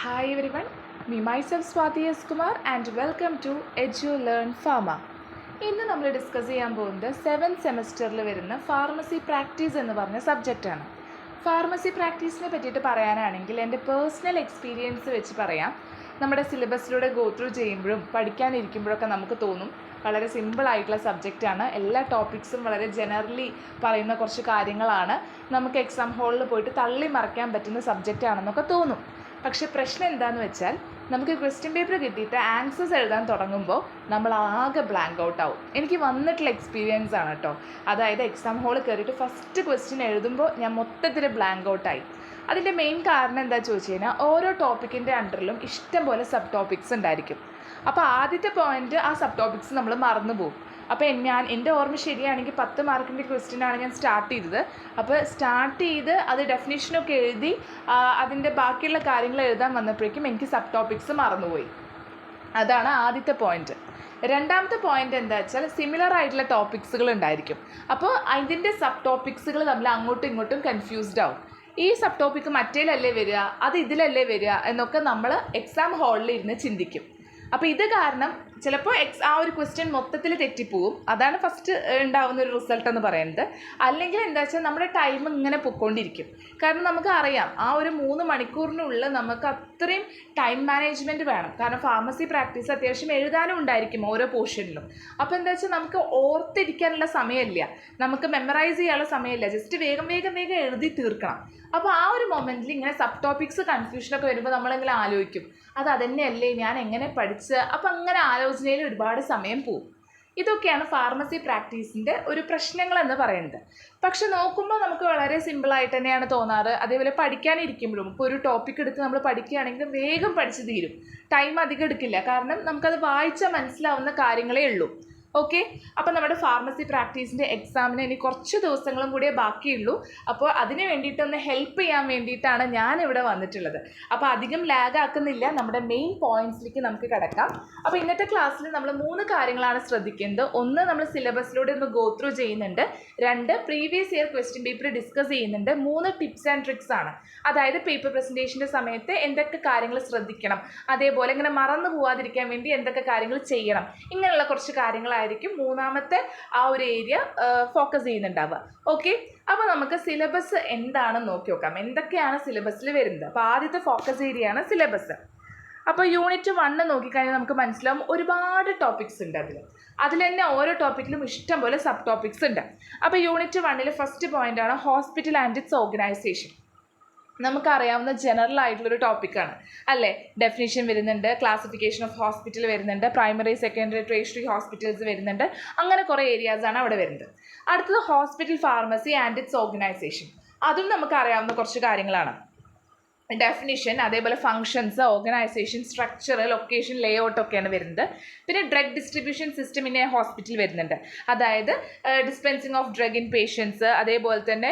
Hi everyone, me myself Swati S. Kumar and welcome to EduLearn Pharma. ഇന്ന് നമ്മൾ discuss ചെയ്യാൻ പോകുന്നത് 7th സെമസ്റ്ററിൽ വരുന്ന ഫാർമസി പ്രാക്ടീസ് എന്ന് പറഞ്ഞ സബ്ജക്റ്റാണ്. ഫാർമസി പ്രാക്ടീസിനെ പറ്റിയിട്ട് പറയാനാണെങ്കിൽ എൻ്റെ പേഴ്സണൽ എക്സ്പീരിയൻസ് വെച്ച് പറയാം. നമ്മുടെ സിലബസിലൂടെ ഗോ ത്രൂ ചെയ്യുമ്പോഴും പഠിക്കാനിരിക്കുമ്പോഴൊക്കെ നമുക്ക് തോന്നും വളരെ സിമ്പിളായിട്ടുള്ള സബ്ജക്റ്റാണ്. എല്ലാ ടോപ്പിക്സും വളരെ ജനറലി പറയുന്ന കുറച്ച് കാര്യങ്ങളാണ്. നമുക്ക് എക്സാം ഹാളിൽ പോയിട്ട് തള്ളി മറിക്കാൻ പറ്റുന്ന സബ്ജക്റ്റാണെന്നൊക്കെ തോന്നും. പക്ഷേ പ്രശ്നം എന്താണെന്ന് വെച്ചാൽ നമുക്ക് ക്വസ്റ്റ്യൻ പേപ്പർ കിട്ടിയിട്ട് ആൻസേഴ്സ് എഴുതാൻ തുടങ്ങുമ്പോൾ നമ്മൾ ആകെ ബ്ലാങ്ക് ഔട്ട് ആവും. എനിക്ക് വന്നിട്ടുള്ള എക്സ്പീരിയൻസ് ആണ് കേട്ടോ. അതായത് എക്സാം ഹാളിൽ കയറിയിട്ട് ഫസ്റ്റ് ക്വസ്റ്റ്യൻ എഴുതുമ്പോൾ ഞാൻ മൊത്തത്തിൽ ബ്ലാങ്ക് ഔട്ടായി. അതിൻ്റെ മെയിൻ കാരണം എന്താ ചോദിച്ചു കഴിഞ്ഞാൽ ഓരോ ടോപ്പിക്കിൻ്റെ അണ്ടറിലും ഇഷ്ടം പോലെ സബ് ടോപ്പിക്സ് ഉണ്ടായിരിക്കും. അപ്പോൾ ആദ്യത്തെ പോയിന്റ് ആ സബ് ടോപ്പിക്സ് നമ്മൾ മറന്നു പോകും. അപ്പോൾ എൻ്റെ ഓർമ്മ ശരിയാണെങ്കിൽ 10 മാർക്കിൻ്റെ ക്വസ്റ്റ്യനാണ് ഞാൻ സ്റ്റാർട്ട് ചെയ്തത്. അപ്പോൾ സ്റ്റാർട്ട് ചെയ്ത് അത് ഡെഫിനേഷനൊക്കെ എഴുതി അതിൻ്റെ ബാക്കിയുള്ള കാര്യങ്ങൾ എഴുതാൻ വന്നപ്പോഴേക്കും എനിക്ക് സബ് ടോപ്പിക്സ് മറന്നുപോയി. അതാണ് ആദ്യത്തെ പോയിന്റ്. രണ്ടാമത്തെ പോയിന്റ് എന്താ വെച്ചാൽ സിമിലർ ആയിട്ടുള്ള ടോപ്പിക്സുകൾ ഉണ്ടായിരിക്കും. അപ്പോൾ അതിൻ്റെ സബ് ടോപ്പിക്സുകൾ തമ്മിൽ അങ്ങോട്ടും ഇങ്ങോട്ടും കൺഫ്യൂസ്ഡ് ആവും. ഈ സബ് ടോപ്പിക്ക് മറ്റേലല്ലേ വരിക, അത് ഇതിലല്ലേ വരിക എന്നൊക്കെ നമ്മൾ എക്സാം ഹാളിൽ ഇരുന്ന് ചിന്തിക്കും. അപ്പോൾ ഇത് കാരണം ചിലപ്പോൾ ആ ഒരു ക്വസ്റ്റ്യൻ മൊത്തത്തിൽ തെറ്റിപ്പോവും. അതാണ് ഫസ്റ്റ് ഉണ്ടാവുന്ന ഒരു റിസൾട്ട് എന്ന് പറയുന്നത്. അല്ലെങ്കിൽ എന്താ വെച്ചാൽ നമ്മുടെ ടൈം ഇങ്ങനെ പൊയ്ക്കൊണ്ടിരിക്കും. കാരണം നമുക്ക് അറിയാം ആ ഒരു 3 മണിക്കൂറിനുള്ളിൽ നമുക്ക് അത്രയും ടൈം മാനേജ്മെൻറ്റ് വേണം. കാരണം ഫാർമസി പ്രാക്ടീസ് അത്യാവശ്യം എഴുതാനും ഉണ്ടായിരിക്കും ഓരോ പോർഷനിലും. അപ്പോൾ എന്താ വെച്ചാൽ നമുക്ക് ഓർത്തിരിക്കാനുള്ള സമയമില്ല, നമുക്ക് മെമ്മറൈസ് ചെയ്യാനുള്ള സമയമില്ല, ജസ്റ്റ് വേഗം എഴുതി തീർക്കണം. അപ്പോൾ ആ ഒരു മൊമെൻറ്റിൽ ഇങ്ങനെ സബ് ടോപ്പിക്സ് കൺഫ്യൂഷനൊക്കെ വരുമ്പോൾ നമ്മളിങ്ങനെ ആലോചിക്കും, അത് തന്നെയല്ലേ ഞാൻ എങ്ങനെ പഠിച്ച്. അപ്പോൾ അങ്ങനെ ആലോചനയിൽ ഒരുപാട് സമയം പോകും. ഇതൊക്കെയാണ് ഫാർമസി പ്രാക്ടീസിൻ്റെ ഒരു പ്രശ്നങ്ങളെന്ന് പറയുന്നത്. പക്ഷെ നോക്കുമ്പോൾ നമുക്ക് വളരെ സിമ്പിളായിട്ട് തന്നെയാണ് തോന്നാറ്. അതേപോലെ പഠിക്കാനിരിക്കുമ്പോഴും ഇപ്പോൾ ഒരു ടോപ്പിക് എടുത്ത് നമ്മൾ പഠിക്കുകയാണെങ്കിൽ വേഗം പഠിച്ച് തീരും, ടൈം അധികം എടുക്കില്ല. കാരണം നമുക്കത് വായിച്ചാൽ മനസ്സിലാവുന്ന കാര്യങ്ങളേ ഉള്ളൂ. ഓക്കെ, അപ്പോൾ നമ്മുടെ ഫാർമസി പ്രാക്ടീസിൻ്റെ എക്സാമിന് ഇനി കുറച്ച് ദിവസങ്ങളും കൂടിയേ ബാക്കിയുള്ളൂ. അപ്പോൾ അതിന് വേണ്ടിയിട്ടൊന്ന് ഹെൽപ്പ് ചെയ്യാൻ വേണ്ടിയിട്ടാണ് ഞാനിവിടെ വന്നിട്ടുള്ളത്. അപ്പോൾ അധികം ലാഗ് ആക്കുന്നില്ല, നമ്മുടെ മെയിൻ പോയിൻറ്റ്സിലേക്ക് നമുക്ക് കിടക്കാം. അപ്പോൾ ഇന്നത്തെ ക്ലാസ്സിൽ നമ്മൾ 3 കാര്യങ്ങളാണ് ശ്രദ്ധിക്കുന്നത്. 1, നമ്മൾ സിലബസിലൂടെ ഒന്ന് ഗോ ത്രൂ ചെയ്യുന്നുണ്ട്. 2, previous year question paper discuss ചെയ്യുന്നുണ്ട്. 3, ടിപ്സ് ആൻഡ് ട്രിക്സ് ആണ്. അതായത് പേപ്പർ പ്രസൻറ്റേഷൻ്റെ സമയത്ത് എന്തൊക്കെ കാര്യങ്ങൾ ശ്രദ്ധിക്കണം, അതേപോലെ ഇങ്ങനെ മറന്നു പോവാതിരിക്കാൻ വേണ്ടി എന്തൊക്കെ കാര്യങ്ങൾ ചെയ്യണം, ഇങ്ങനെയുള്ള കുറച്ച് കാര്യങ്ങളായിരിക്കും മൂന്നാമത്തെ ആ ഒരു ഏരിയ ഫോക്കസ് ചെയ്യുന്നുണ്ടാവുക. ഓക്കെ, അപ്പോൾ നമുക്ക് സിലബസ് എന്താണെന്ന് നോക്കി നോക്കാം, എന്തൊക്കെയാണ് സിലബസിൽ വരുന്നത്. അപ്പോൾ ആദ്യത്തെ ഫോക്കസ് ഏരിയയാണ് സിലബസ്. അപ്പോൾ യൂണിറ്റ് 1 നോക്കിക്കഴിഞ്ഞാൽ നമുക്ക് മനസ്സിലാവും ഒരുപാട് ടോപ്പിക്സ് ഉണ്ട്. അതിൽ തന്നെ ഓരോ ടോപ്പിക്കിലും ഇഷ്ടം പോലെ സബ് ടോപ്പിക്സ് ഉണ്ട്. അപ്പോൾ യൂണിറ്റ് 1 ഫസ്റ്റ് പോയിൻ്റാണ് ഹോസ്പിറ്റൽ ആൻഡ് ഇറ്റ്സ് ഓർഗനൈസേഷൻ. നമുക്കറിയാവുന്ന ജനറൽ ആയിട്ടുള്ളൊരു ടോപ്പിക്കാണ് അല്ലേ. ഡെഫിനിഷൻ വരുന്നുണ്ട്, ക്ലാസിഫിക്കേഷൻ ഓഫ് ഹോസ്പിറ്റൽ വരുന്നുണ്ട്, പ്രൈമറി സെക്കൻഡറി ട്രേഷറി ഹോസ്പിറ്റൽസ് വരുന്നുണ്ട്. അങ്ങനെ കുറേ ഏരിയാസാണ് അവിടെ വരുന്നത്. അടുത്തത് hospital pharmacy and its organisation. അതും നമുക്കറിയാവുന്ന കുറച്ച് കാര്യങ്ങളാണ്. ഡെഫിനിഷൻ, അതേപോലെ functions, organisation, structure, location, layout ഒക്കെയാണ് വരുന്നത്. പിന്നെ drug distribution system in a hospital വരുന്നുണ്ട്. അതായത് dispensing of drug inpatients, അതേപോലെ തന്നെ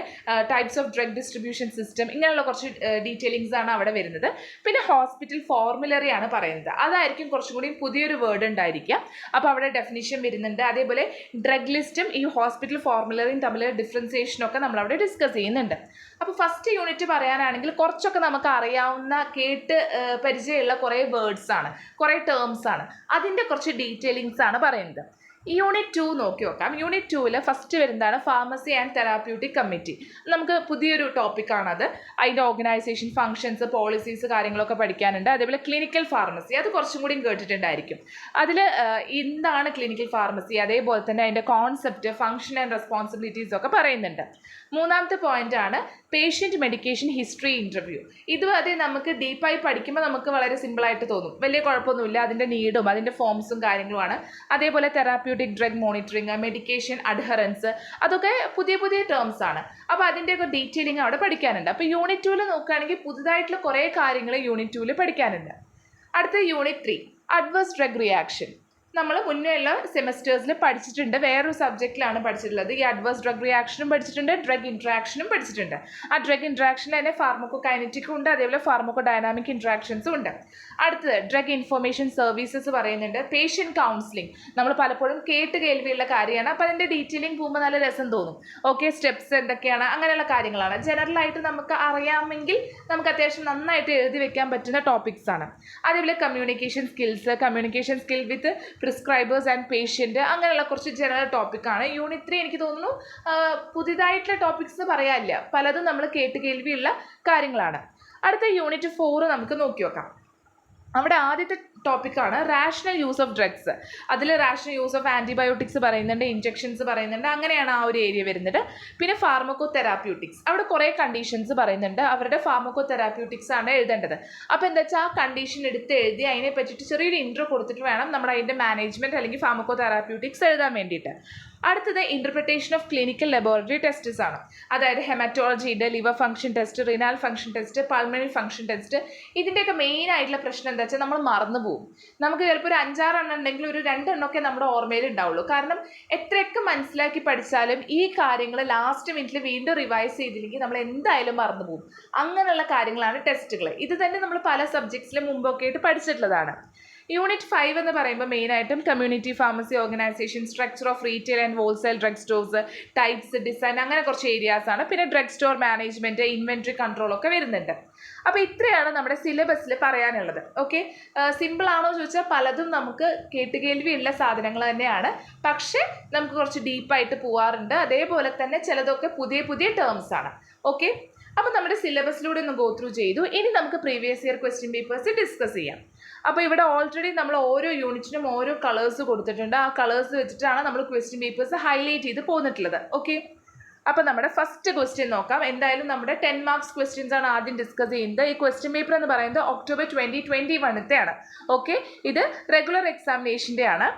types of drug distribution system, ഇങ്ങനെയുള്ള കുറച്ച് ഡീറ്റെയിലിങ്സ് ആണ് അവിടെ വരുന്നത്. പിന്നെ ഹോസ്പിറ്റൽ ഫോർമുലറി ആണ് പറയുന്നത്. അതായിരിക്കും കുറച്ചും കൂടി പുതിയൊരു വേർഡ് ഉണ്ടായിരിക്കുക. അപ്പോൾ അവിടെ ഡെഫിനിഷൻ വരുന്നുണ്ട്. അതേപോലെ ഡ്രഗ് ലിസ്റ്റും ഈ ഹോസ്പിറ്റൽ ഫോർമുലറിയും തമ്മിൽ ഡിഫറൻസിയേഷനൊക്കെ നമ്മളവിടെ ഡിസ്കസ് ചെയ്യുന്നുണ്ട്. അപ്പോൾ ഫസ്റ്റ് യൂണിറ്റ് പറയാനാണെങ്കിൽ കുറച്ചൊക്കെ നമുക്ക് അറിയാവുന്ന കേട്ട് പരിചയമുള്ള കുറേ വേർഡ്സ് ആണ്, കുറേ ടേംസ് ആണ്. അതിൻ്റെ കുറച്ച് ഡീറ്റെയിലിങ്സ് ആണ് പറയുന്നത്. യൂണിറ്റ് 2 നോക്കി നോക്കാം. യൂണിറ്റ് 2 ഫസ്റ്റ് വരുന്നതാണ് ഫാർമസി ആൻഡ് തെറാപ്യൂട്ടിക് കമ്മിറ്റി. നമുക്ക് പുതിയൊരു ടോപ്പിക്കാണത്. അതിൻ്റെ ഓർഗനൈസേഷൻ, ഫങ്ഷൻസ്, പോളിസീസ്, കാര്യങ്ങളൊക്കെ പഠിക്കാനുണ്ട്. അതേപോലെ ക്ലിനിക്കൽ ഫാർമസി, അത് കുറച്ചും കൂടി കേട്ടിട്ടുണ്ടായിരിക്കും. അതിൽ എന്താണ് ക്ലിനിക്കൽ ഫാർമസി, അതേപോലെ തന്നെ അതിൻ്റെ കോൺസെപ്റ്റ്, ഫങ്ഷൻ ആൻഡ് റെസ്പോൺസിബിലിറ്റീസ് ഒക്കെ പറയുന്നുണ്ട്. മൂന്നാമത്തെ പോയിന്റ് ആണ് പേഷ്യൻറ്റ് മെഡിക്കേഷൻ ഹിസ്റ്ററി ഇൻ്റർവ്യൂ. ഇതും അത് നമുക്ക് ഡീപ്പായി പഠിക്കുമ്പോൾ നമുക്ക് വളരെ സിമ്പിളായിട്ട് തോന്നും, വലിയ കുഴപ്പമൊന്നുമില്ല. അതിൻ്റെ നീഡും അതിൻ്റെ ഫോംസും കാര്യങ്ങളുമാണ്. അതേപോലെ therapeutic drug monitoring, medication adherence, അതൊക്കെ പുതിയ ടേംസ് ആണ്. അപ്പോൾ അതിൻ്റെയൊക്കെ ഡീറ്റെയിലിംഗ് അവിടെ പഠിക്കാനുണ്ട്. അപ്പോൾ യൂണിറ്റ് 2 നോക്കുകയാണെങ്കിൽ പുതുതായിട്ടുള്ള കുറേ കാര്യങ്ങൾ യൂണിറ്റ് 2 പഠിക്കാനുണ്ട്. അടുത്ത യൂണിറ്റ് 3 അഡ്വേഴ്സ് ഡ്രഗ് റിയാക്ഷൻ. നമ്മൾ മുന്നേയുള്ള സെമസ്റ്റേഴ്സിൽ പഠിച്ചിട്ടുണ്ട്, വേറൊരു സബ്ജക്റ്റിലാണ് പഠിച്ചിട്ടുള്ളത്. ഈ അഡ്വേഴ്സ് ഡ്രഗ് റിയാക്ഷനും പഠിച്ചിട്ടുണ്ട്, ഡ്രഗ് ഇൻട്രാക്ഷനും പഠിച്ചിട്ടുണ്ട്. ആ ഡ്രഗ് ഇൻട്രാക്ഷനിൽ തന്നെ ഫാർമക്കോ കൈനറ്റിക്കും ഉണ്ട്, അതേപോലെ ഫാർമക്കോ ഡൈനാമിക് ഇൻട്രാക്ഷൻസും ഉണ്ട്. അടുത്തത് ഡ്രഗ് ഇൻഫർമേഷൻ സർവീസസ് പറയുന്നുണ്ട്. പേഷ്യൻറ്റ് കൗൺസിലിംഗ് നമ്മൾ പലപ്പോഴും കേട്ട് കേൾവിയുള്ള കാര്യമാണ്. അപ്പോൾ അതിൻ്റെ ഡീറ്റെയിലിംഗ് പോകുമ്പോൾ നല്ല രസം തോന്നും. ഓക്കെ, സ്റ്റെപ്സ് എന്തൊക്കെയാണ് അങ്ങനെയുള്ള കാര്യങ്ങളാണ്. ജനറലായിട്ട് നമുക്ക് അറിയാമെങ്കിൽ നമുക്ക് അത്യാവശ്യം നന്നായിട്ട് എഴുതി വെക്കാൻ പറ്റുന്ന ടോപ്പിക്സ് ആണ്. അതേപോലെ communication skill with prescribers and patient, അങ്ങനെയുള്ള കുറച്ച് ജനറൽ ടോപ്പിക്കാണ്. യൂണിറ്റ് 3 എനിക്ക് തോന്നുന്നു പുതിയതായിട്ടുള്ള ടോപ്പിക്സ് പറയാനില്ല, പലതും നമ്മൾ കേട്ട് കേൾവിയുള്ള കാര്യങ്ങളാണ്. അടുത്ത യൂണിറ്റ് 4 നമുക്ക് നോക്കി നോക്കാം. അവിടെ ആദ്യത്തെ ടോപ്പിക്കാണ് റാഷണൽ യൂസ് ഓഫ് ഡ്രഗ്സ്. അതിൽ റാഷണൽ യൂസ് ഓഫ് ആൻറ്റിബയോട്ടിക്സ് പറയുന്നുണ്ട്, ഇഞ്ചെക്ഷൻസ് പറയുന്നുണ്ട്, അങ്ങനെയാണ് ആ ഒരു ഏരിയ വരുന്നത്. പിന്നെ ഫാർമക്കോ തെറാപ്യൂട്ടിക്സ്, അവിടെ കുറേ കണ്ടീഷൻസ് പറയുന്നുണ്ട്. അവരുടെ ഫാർമക്കോ തെറാപ്യൂട്ടിക്സ് ആണ് എഴുതേണ്ടത്. അപ്പോൾ എന്താ വെച്ചാൽ ആ കണ്ടീഷൻ എടുത്ത് എഴുതി അതിനെ പറ്റിയിട്ട് ചെറിയൊരു ഇൻട്രോ കൊടുത്തിട്ട് വേണം നമ്മൾ അതിൻ്റെ മാനേജ്മെൻറ്റ് അല്ലെങ്കിൽ ഫാർമക്കോ തെറാപ്യൂട്ടിക്സ് എഴുതാൻ വേണ്ടിയിട്ട്. അടുത്തത് interpretation of clinical laboratory tests ആണ്. അതായത് ഹെമറ്റോളജിയുടെ liver function test, renal function test, pulmonary function test. ഇതിൻ്റെയൊക്കെ മെയിൻ ആയിട്ടുള്ള പ്രശ്നം എന്താ വെച്ചാൽ നമ്മൾ മറന്നു പോകും. നമുക്ക് ചിലപ്പോൾ ഒരു 5-6 എണ്ണം ഉണ്ടെങ്കിൽ ഒരു 2 എണ്ണമൊക്കെ നമ്മുടെ ഓർമ്മയിൽ ഉണ്ടാവുള്ളൂ. കാരണം എത്രയൊക്കെ മനസ്സിലാക്കി പഠിച്ചാലും ഈ കാര്യങ്ങൾ ലാസ്റ്റ് മിനിറ്റിൽ വീണ്ടും റിവൈസ് ചെയ്തില്ലെങ്കിൽ നമ്മൾ എന്തായാലും മറന്നു പോകും. അങ്ങനെയുള്ള കാര്യങ്ങളാണ് ടെസ്റ്റുകൾ. ഇത് തന്നെ നമ്മൾ പല സബ്ജക്ട്സിലും മുമ്പൊക്കെ ആയിട്ട് പഠിച്ചിട്ടുള്ളതാണ്. യൂണിറ്റ് 5 എന്ന് പറയുമ്പോൾ മെയിനായിട്ടും community pharmacy organisation, structure of retail and wholesale drug stores, types, design, അങ്ങനെ കുറച്ച് ഏരിയാസാണ്. പിന്നെ ഡ്രഗ് സ്റ്റോർ മാനേജ്മെൻറ്റ്, ഇൻവെൻട്രി കൺട്രോളൊക്കെ വരുന്നുണ്ട്. അപ്പോൾ ഇത്രയാണ് നമ്മുടെ സിലബസിൽ പറയാനുള്ളത്. ഓക്കെ, സിമ്പിളാണോ ചോദിച്ചാൽ പലതും നമുക്ക് കേട്ടുകേൾവിയുള്ള സാധനങ്ങൾ തന്നെയാണ്, പക്ഷേ നമുക്ക് കുറച്ച് ഡീപ്പായിട്ട് പോകാറുണ്ട്. അതേപോലെ തന്നെ ചിലതൊക്കെ പുതിയ പുതിയ ടേംസ് ആണ്. ഓക്കെ, അപ്പോൾ നമ്മുടെ സിലബസിലൂടെ ഒന്ന് ഗോ ത്രൂ ചെയ്തു. ഇനി നമുക്ക് previous year question papers discuss ചെയ്യാം. അപ്പോൾ ഇവിടെ ഓൾറെഡി നമ്മൾ ഓരോ യൂണിറ്റിനും ഓരോ കളേഴ്സ് കൊടുത്തിട്ടുണ്ട്. ആ കളേഴ്സ് വെച്ചിട്ടാണ് നമ്മൾ ക്വസ്റ്റ്യൻ പേപ്പേഴ്സ് ഹൈലൈറ്റ് ചെയ്ത് പോന്നിട്ടുള്ളത്. ഓക്കെ, അപ്പോൾ നമ്മുടെ ഫസ്റ്റ് ക്വസ്റ്റ്യൻ നോക്കാം. എന്തായാലും നമ്മുടെ 10 മാർക്സ് ക്വസ്റ്റ്യൻസ് ആണ് ആദ്യം ഡിസ്കസ് ചെയ്യുന്നത്. ഈ ക്വസ്റ്റ്യൻ പേപ്പർ എന്ന് പറയുന്നത് ഒക്ടോബർ 2021 ആണ്. ഓക്കെ, ഇത് റെഗുലർ എക്സാമിനേഷൻ്റെ ആണ്.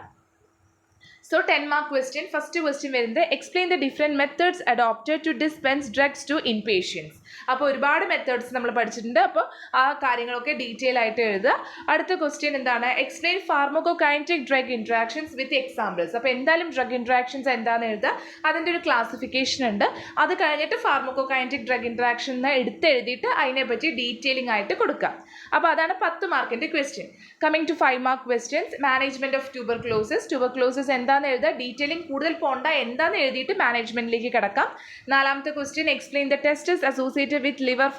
So 10 mark question. First question വരുന്നത് explain the different methods adopted to dispense drugs to inpatients. അപ്പോൾ ഒരുപാട് മെത്തേഡ്സ് നമ്മൾ പഠിച്ചിട്ടുണ്ട്. അപ്പോൾ ആ കാര്യങ്ങളൊക്കെ ഡീറ്റെയിൽ ആയിട്ട് എഴുതുക. അടുത്ത ക്വസ്റ്റ്യൻ എന്താണ്? Explain pharmacokinetic drug interactions with examples. അപ്പോൾ എന്തായാലും ഡ്രഗ് ഇൻട്രാക്ഷൻസ് എന്താണെന്ന് എഴുതുക. അതിൻ്റെ ഒരു ക്ലാസിഫിക്കേഷൻ ഉണ്ട്. അത് കഴിഞ്ഞിട്ട് ഫാർമക്കോകൈനറ്റിക് ഡ്രഗ് ഇൻട്രാക്ഷൻ എന്ന് എഴുതിയിട്ട് അതിനെപ്പറ്റി ഡീറ്റെയിലിംഗ് ആയിട്ട് കൊടുക്കുക. അപ്പോൾ അതാണ് 10 മാർക്കിൻ്റെ question. Coming to 5 mark questions. Management of tuberculosis എന്താണെന്ന് എഴുതുക. ഡീറ്റെയിലിംഗ് കൂടുതൽ പോണ്ട, എന്താണെന്ന് എഴുതിയിട്ട് മാനേജ്മെൻറ്റിലേക്ക് കിടക്കാം. 4ാമത്തെ question explain the tests associated with liver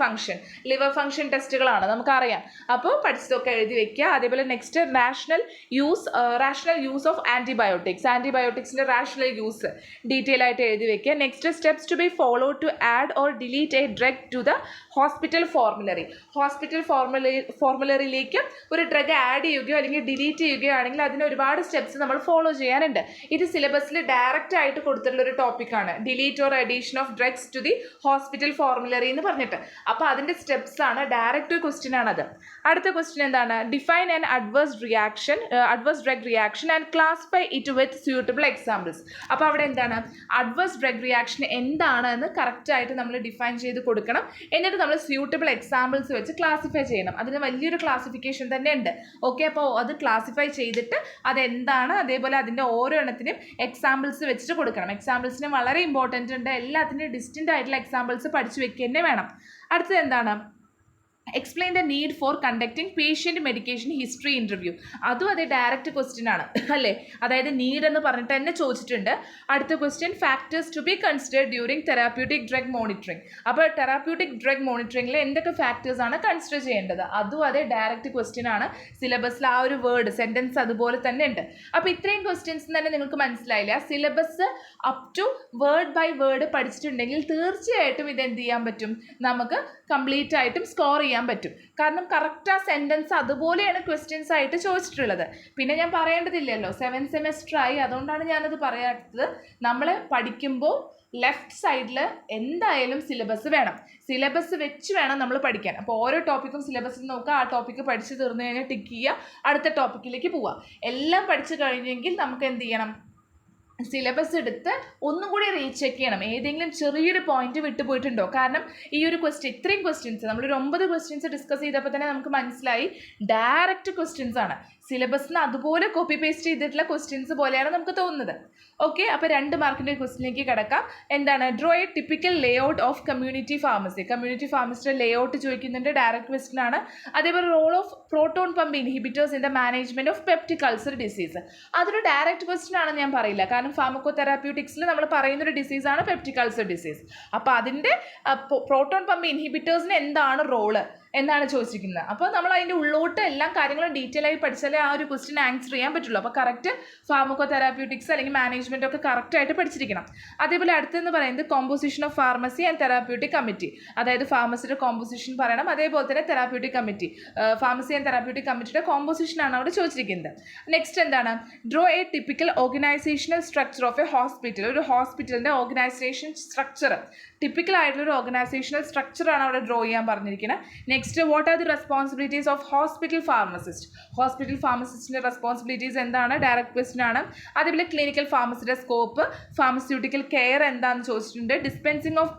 function ടെസ്റ്റുകളാണ്, നമുക്കറിയാം. അപ്പോൾ പഠിച്ചതൊക്കെ എഴുതി വെക്കുക. അതേപോലെ നെക്സ്റ്റ് റാഷണൽ യൂസ് ഓഫ് ആൻറ്റിബയോട്ടിക്സിൻ്റെ റാഷണൽ യൂസ് ഡീറ്റെയിൽ ആയിട്ട് എഴുതി വെക്കുക. Next steps to be follow to add or delete a drug to the hospital ഫോർമുലറിയിലേക്ക് ഒരു ഡ്രഗ് ആഡ് ചെയ്യുകയോ അല്ലെങ്കിൽ ഡിലീറ്റ് ചെയ്യുകയോ ആണെങ്കിൽ അതിന് ഒരുപാട് സ്റ്റെപ്സ് നമ്മൾ ഫോളോ ചെയ്യാനുണ്ട്. ഇത് സിലബസിൽ ഡയറക്റ്റ് ആയിട്ട് കൊടുത്തിട്ടുള്ള ഒരു ടോപ്പിക്കാണ്, delete or addition of drugs to the hospital formulary എന്ന് പറഞ്ഞിട്ട്. അപ്പോൾ അതിൻ്റെ സ്റ്റെപ്സ് ആണ്, ഡയറക്റ്റ് ക്വസ്റ്റ്യൻ ആണത്. അടുത്ത ക്വസ്റ്റ്യൻ എന്താണ്? Define an adverse drug reaction and classify it with suitable examples. അപ്പോൾ അവിടെ എന്താണ് അഡ്വേഴ്സ് ഡ്രഗ് റിയാക്ഷൻ എന്താണ് എന്ന് കറക്റ്റായിട്ട് നമ്മൾ ഡിഫൈൻ ചെയ്ത് കൊടുക്കണം. എന്നിട്ട് നമ്മൾ സ്യൂട്ടബിൾ എക്സാമ്പിൾസ് വെച്ച് ക്ലാസിഫൈ ചെയ്യണം. അതിന് വലിയൊരു ക്ലാസിഫിക്കേഷൻ തന്നെ ഉണ്ട്. ഓക്കെ, അപ്പോൾ അത് ക്ലാസിഫൈ ചെയ്തിട്ട് അതെന്താണ്, അതേപോലെ അതിൻ്റെ ഓരോ എണ്ണത്തിനും എക്സാമ്പിൾസ് വെച്ചിട്ട് കൊടുക്കണം. എക്സാമ്പിൾസിന് വളരെ ഇമ്പോർട്ടൻ്റ് ഉണ്ട്. എല്ലാത്തിനും ഡിസ്റ്റൻ്റ് ആയിട്ടുള്ള എക്സാമ്പിൾസ് പഠിച്ചു വെക്കുക തന്നെ വേണം. അടുത്തത് എന്താണ്? Explain the need for conducting patient medication history interview. അതും അതേ ഡയറക്റ്റ് ക്വസ്റ്റ്യൻ ആണ് അല്ലേ, അതായത് നീഡ് എന്ന് പറഞ്ഞിട്ട് തന്നെ ചോദിച്ചിട്ടുണ്ട്. അടുത്ത question factors to be considered during therapeutic drug monitoring. അപ്പോൾ തെറാപ്യൂട്ടിക് ഡ്രഗ് മോണിറ്ററിങ്ങിൽ എന്തൊക്കെ ഫാക്ടേഴ്സ് ആണ് കൺസിഡർ ചെയ്യേണ്ടത്, അതും അതേ ഡയറക്റ്റ് ക്വസ്റ്റ്യൻ ആണ്. സിലബസിൽ ആ ഒരു വേർഡ് സെൻറ്റൻസ് അതുപോലെ തന്നെ ഉണ്ട്. അപ്പോൾ ഇത്രയും ക്വസ്റ്റ്യൻസ് തന്നെ നിങ്ങൾക്ക് മനസ്സിലായില്ല. Syllabus up to word by word പഠിച്ചിട്ടുണ്ടെങ്കിൽ തീർച്ചയായിട്ടും ഇതെന്ത് ചെയ്യാൻ പറ്റും, നമുക്ക് കംപ്ലീറ്റ് ആയിട്ടും സ്കോർ ചെയ്യാൻ പറ്റും. കാരണം കറക്റ്റ് ആ സെൻറ്റൻസ് അതുപോലെയാണ് ക്വസ്റ്റ്യൻസ് ആയിട്ട് ചോദിച്ചിട്ടുള്ളത്. പിന്നെ ഞാൻ പറയേണ്ടതില്ലല്ലോ, 7 സെമസ്റ്റർ ആയി, അതുകൊണ്ടാണ് ഞാനത് പറയാത്തത്. നമ്മൾ പഠിക്കുമ്പോൾ ലെഫ്റ്റ് സൈഡിൽ എന്തായാലും സിലബസ് വേണം. സിലബസ് വെച്ച് വേണം നമ്മൾ പഠിക്കാൻ. അപ്പോൾ ഓരോ ടോപ്പിക്കും സിലബസിൽ നോക്കുക, ആ ടോപ്പിക്ക് പഠിച്ച് തീർന്നു കഴിഞ്ഞാൽ ടിക്ക് ചെയ്യുക, അടുത്ത ടോപ്പിക്കിലേക്ക് പോവുക. എല്ലാം പഠിച്ചു കഴിഞ്ഞെങ്കിൽ നമുക്ക് എന്ത് ചെയ്യണം, സിലബസ് എടുത്ത് ഒന്നും കൂടി റീചെക്ക് ചെയ്യണം, ഏതെങ്കിലും ചെറിയൊരു പോയിന്റ് വിട്ടുപോയിട്ടുണ്ടോ. കാരണം ഈ ഒരു ഇത്രയും ക്വസ്റ്റ്യൻസ് നമ്മളൊരു 9 ക്വസ്റ്റ്യൻസ് ഡിസ്കസ് ചെയ്തപ്പോൾ തന്നെ നമുക്ക് മനസ്സിലായി ഡയറക്റ്റ് ക്വസ്റ്റ്യൻസ് ആണ്, സിലബസിന് അതുപോലെ കോപ്പി പേസ്റ്റ് ചെയ്തിട്ടുള്ള ക്വസ്റ്റ്യൻസ് പോലെയാണ് നമുക്ക് തോന്നുന്നത്. ഓക്കെ, അപ്പോൾ 2 മാർക്കിൻ്റെ ക്വസ്റ്റ്യനിലേക്ക് കിടക്കാം. എന്താണ്? Draw a typical layout of community pharmacy. Community ഫാർമസിയുടെ ലേ ഔട്ട് ചോദിക്കുന്നുണ്ട്, ഡയറക്റ്റ് ക്വസ്റ്റ്യൻ ആണ്. അതേപോലെ role of proton pump inhibitors in the management of peptic ulcer disease. അതൊരു ഡയറക്റ്റ് ക്വസ്റ്റ്യൻ ആണ് ഞാൻ പറയില്ല, കാരണം ഫാർമക്കോതെറാപ്യൂട്ടിക്സിൽ നമ്മൾ പറയുന്നൊരു ഡിസീസാണ് പെപ്റ്റിക് അൾസർ ഡിസീസ്. അപ്പോൾ അതിൻ്റെ പ്രോട്ടോൺ പമ്പ് ഇൻഹിബിറ്റേഴ്സിന് എന്താണ് റോള് എന്നാണ് ചോദിച്ചിരിക്കുന്നത്. അപ്പോൾ നമ്മൾ അതിൻ്റെ ഉള്ളോട്ട് എല്ലാ കാര്യങ്ങളും ഡീറ്റെയിൽ ആയി പഠിച്ചാലേ ആ ഒരു ക്വസ്റ്റ്യൻ ആൻസർ ചെയ്യാൻ പറ്റുള്ളൂ. അപ്പോൾ കറക്റ്റ് ഫാർമക്കോതെറാപ്യൂട്ടിക്സ് അല്ലെങ്കിൽ മാനേജ്മെന്റ് ഒക്കെ കറക്റ്റായിട്ട് പഠിച്ചിരിക്കണം. അതേപോലെ അടുത്തെന്ന് പറയുന്നത് composition of pharmacy and therapeutic committee, അതായത് ഫാർമസിയുടെ കോമ്പോസിഷൻ പറയണം, അതേപോലെ തന്നെ therapeutic committee, pharmacy and therapeutic കമ്മിറ്റിയുടെ കോമ്പോസിഷനാണ് അവിടെ ചോദിച്ചിരിക്കുന്നത്. നെക്സ്റ്റ് എന്താണ്? Draw a typical organisational structure of a hospital. ഒരു ഹോസ്പിറ്റലിൻ്റെ ഓർഗനൈസേഷൻ സ്ട്രക്ചർ, ടിപ്പിക്കൽ ആയിട്ടുള്ള ഒരു ഓർഗനൈസേഷണൽ സ്ട്രക്ചറാണ് അവിടെ ഡ്രോ ചെയ്യാൻ പറഞ്ഞിരിക്കുന്നത്. Next, what are the responsibilities of hospital pharmacist. Hospital ഫാർമസിസ്റ്റിൻ്റെ റെസ്പോൺസിബിലിറ്റീസ് എന്താണ്? ഡയറക്റ്റ് ക്വസ്റ്റ്യൻ ആണ്. അതേപോലെ ക്ലിനിക്കൽ ഫാർമസിയുടെ സ്കോപ്പ്, ഫാർമസ്യൂട്ടിക്കൽ കെയർ എന്താണെന്ന് ചോദിച്ചിട്ടുണ്ട്. Dispensing of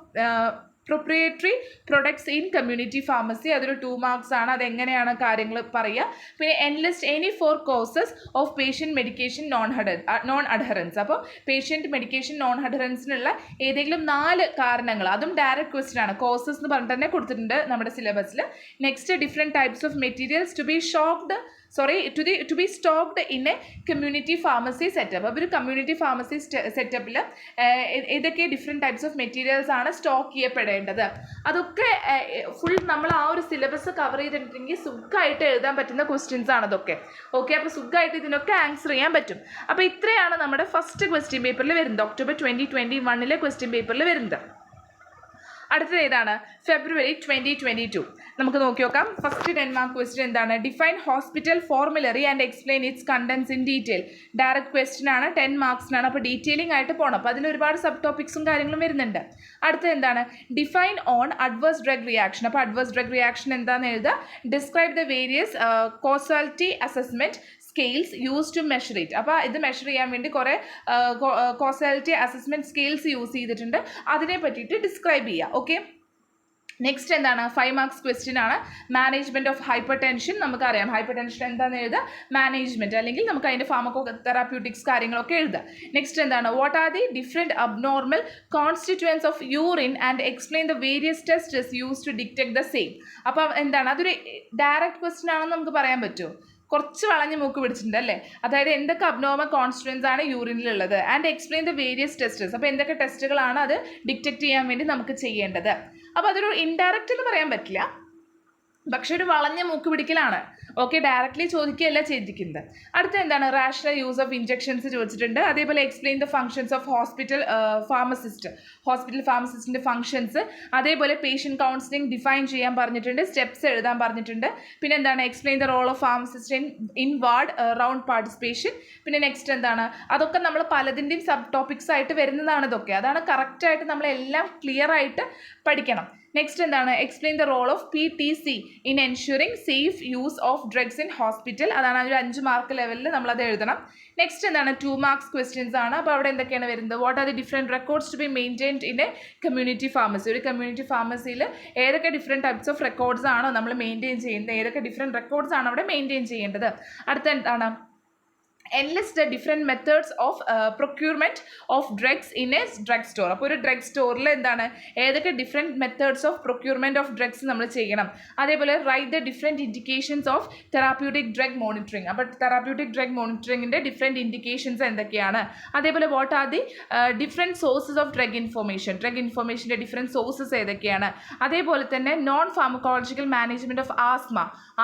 proprietary products in community pharmacy, അതൊരു 2 മാർക്സ് ആണ്, അതെങ്ങനെയാണ് കാര്യങ്ങൾ പറയുക. പിന്നെ enlist any 4 causes of patient medication non adherence. അപ്പോൾ പേഷ്യൻറ്റ് മെഡിക്കേഷൻ നോൺ അഡ്ഹറൻസിനുള്ള ഏതെങ്കിലും 4 കാരണങ്ങൾ, അതും ഡയറക്റ്റ് ക്വസ്റ്റ്യൻ ആണ്. കോസസ് എന്ന് പറഞ്ഞിട്ട് തന്നെ കൊടുത്തിട്ടുണ്ട് നമ്മുടെ സിലബസിൽ. Next, different types of materials to be to be stocked in a community pharmacy setup. അപ്പോൾ ഒരു കമ്മ്യൂണിറ്റി ഫാർമസി സെറ്റപ്പിൽ ഏതൊക്കെ ഡിഫറെൻറ്റ് ടൈപ്സ് ഓഫ് മെറ്റീരിയൽസ് ആണ് സ്റ്റോക്ക് ചെയ്യപ്പെടേണ്ടത്, അതൊക്കെ ഫുൾ നമ്മൾ ആ ഒരു സിലബസ് കവർ ചെയ്തിട്ടുണ്ടെങ്കിൽ സുഖമായിട്ട് എഴുതാൻ പറ്റുന്ന ക്വസ്റ്റ്യൻസ് ആണ് അതൊക്കെ. ഓക്കെ, അപ്പോൾ സുഖമായിട്ട് ഇതിനൊക്കെ ആൻസർ ചെയ്യാൻ പറ്റും. അപ്പോൾ ഇത്രയാണ് നമ്മുടെ ഫസ്റ്റ് ക്വസ്റ്റ്യൻ പേപ്പറിൽ വരുന്നത്, ഒക്ടോബർ 2021 ക്വസ്റ്റ്യൻ പേപ്പറിൽ വരുന്നത്. അടുത്തത് ഏതാണ്? ഫെബ്രുവരി 2022. നമുക്ക് നോക്കി നോക്കാം. ഫസ്റ്റ് 10 മാർക്ക് ക്വസ്റ്റ്യൻ എന്താണ്? Define hospital formulary and explain its contents in detail. Direct question ആണ്, 10 മാർക്സിനാണ്. അപ്പോൾ ഡീറ്റെയിലിംഗ് ആയിട്ട് പോകണം. അപ്പോൾ അതിൽ ഒരുപാട് സബ് ടോപ്പിക്സും കാര്യങ്ങളും വരുന്നുണ്ട്. അടുത്തത് എന്താണ്? Define an adverse drug reaction. അപ്പോൾ അഡ്വേഴ്സ് ഡ്രഗ് റിയാക്ഷൻ എന്താണെന്ന് എഴുതുക. Describe the various causality assessment scales use to measure it. അപ്പോൾ ഇത് മെഷർ ചെയ്യാൻ വേണ്ടി കുറേ കോസാലിറ്റി അസസ്മെൻറ്റ് സ്കെയിൽസ് യൂസ് ചെയ്തിട്ടുണ്ട്, അതിനെ പറ്റിയിട്ട് ഡിസ്ക്രൈബ് ചെയ്യുക. ഓക്കെ, നെക്സ്റ്റ് എന്താണ്? 5 മാർക്സ് ക്വസ്റ്റ്യൻ ആണ്. Management of hyper tension. നമുക്കറിയാം ഹൈപ്പർ ടെൻഷൻ എന്താണെന്ന് എഴുതുക, മാനേജ്മെൻറ്റ്, അല്ലെങ്കിൽ നമുക്ക് അതിൻ്റെ ഫാർമക്കോതെറാപ്യൂട്ടിക്സ് കാര്യങ്ങളൊക്കെ എഴുതുക. നെക്സ്റ്റ് എന്താണ്? What are the different abnormal constituents of urine and explain the various tests use to detect the same. അപ്പം എന്താണ്? അതൊരു ഡയറക്റ്റ് ക്വസ്റ്റ്യൻ ആണെന്ന് നമുക്ക് പറയാൻ പറ്റുമോ? കുറച്ച് വളഞ്ഞ് മൂക്ക് പിടിച്ചിട്ടുണ്ട് അല്ലേ? അതായത് എന്തൊക്കെ അബ്നോർമൽ കോൺസ്റ്റിറ്റ്യൂവൻസ് ആണ് യൂറിനിലുള്ളത്, and explain the various tests. അപ്പോൾ എന്തൊക്കെ ടെസ്റ്റുകളാണ് അത് ഡിറ്റക്ട് ചെയ്യാൻ വേണ്ടി നമുക്ക് ചെയ്യേണ്ടത്. അപ്പോൾ അതൊരു ഇൻഡയറക്റ്റ് എന്ന് പറയാൻ പറ്റില്ല, പക്ഷെ ഒരു വളഞ്ഞ മൂക്ക് പിടിക്കലാണ്. ഓക്കെ, ഡയറക്റ്റ്ലി ചോദിക്കുകയല്ല ചെയ്തിരിക്കുന്നത്. അടുത്ത എന്താണ്? റാഷണൽ യൂസ് ഓഫ് ഇഞ്ചക്ഷൻസ് ചോദിച്ചിട്ടുണ്ട്. അതേപോലെ explain the functions of hospital ഫാർമസിസ്റ്റിൻ്റെ ഫംഗ്ഷൻസ്. അതേപോലെ പേഷ്യൻറ്റ് കൗൺസിലിംഗ് ഡിഫൈൻ ചെയ്യാൻ പറഞ്ഞിട്ടുണ്ട്, സ്റ്റെപ്സ് എഴുതാൻ പറഞ്ഞിട്ടുണ്ട്. പിന്നെ എന്താണ്? Explain the role of pharmacist in ward round participation. പിന്നെ നെക്സ്റ്റ് എന്താണ്? അതൊക്കെ നമ്മൾ പലതിൻ്റെയും സബ് ടോപ്പിക്സ് ആയിട്ട് വരുന്നതാണ് ഇതൊക്കെ. അതാണ് കറക്റ്റായിട്ട് നമ്മളെല്ലാം ക്ലിയർ ആയിട്ട് പഠിക്കണം. നെക്സ്റ്റ് എന്താണ്? Explain the role of PTC in ensuring safe use of drugs in hospital. അതാണ് ഒരു 5 മാർക്ക് ലെവലിൽ നമ്മളത് എഴുതണം. നെക്സ്റ്റ് എന്താണ്? 2 മാർക്സ് ക്വസ്റ്റ്യൻസ് ആണ്. അപ്പോൾ അവിടെ എന്തൊക്കെയാണ് വരുന്നത്? What are the different records to be maintained in a community pharmacy. ഒരു കമ്മ്യൂണിറ്റി ഫാർമസിയിൽ ഏതൊക്കെ ഡിഫറെൻറ്റ് ടൈപ്സ് ഓഫ് റെക്കോർഡ്സ് ആണോ നമ്മൾ മെയിൻറ്റെയിൻ ചെയ്യുന്നത്, ഏതൊക്കെ ഡിഫറെൻറ്റ് റെക്കോർഡ്സ് ആണ് അവിടെ മെയിൻറ്റെയിൻ ചെയ്യേണ്ടത്. അടുത്ത എന്താണ്? enlist the different methods of procurement of drugs in a drug store. അപ്പോൾ ഒരു ഡ്രഗ് സ്റ്റോറിൽ എന്താണ് ഏതൊക്കെ different methods of procurement of drugs നമ്മൾ ചെയ്യണം. അതേപോലെ write the different indications of therapeutic drug monitoring. അപ്പോൾ തെറാപ്യൂട്ടിക് ഡ്രഗ് മോണിറ്ററിങ്ങിൻ്റെ ഡിഫറെൻറ്റ് ഇൻഡിക്കേഷൻസ് എന്തൊക്കെയാണ്. അതേപോലെ what are the different sources of drug ഇൻഫോർമേഷൻ്റെ ഡിഫറെൻറ്റ് സോഴ്സസ് ഏതൊക്കെയാണ്. അതേപോലെ തന്നെ നോൺ ഫാർമക്കോളജിക്കൽ മാനേജ്മെൻറ്റ് ഓഫ്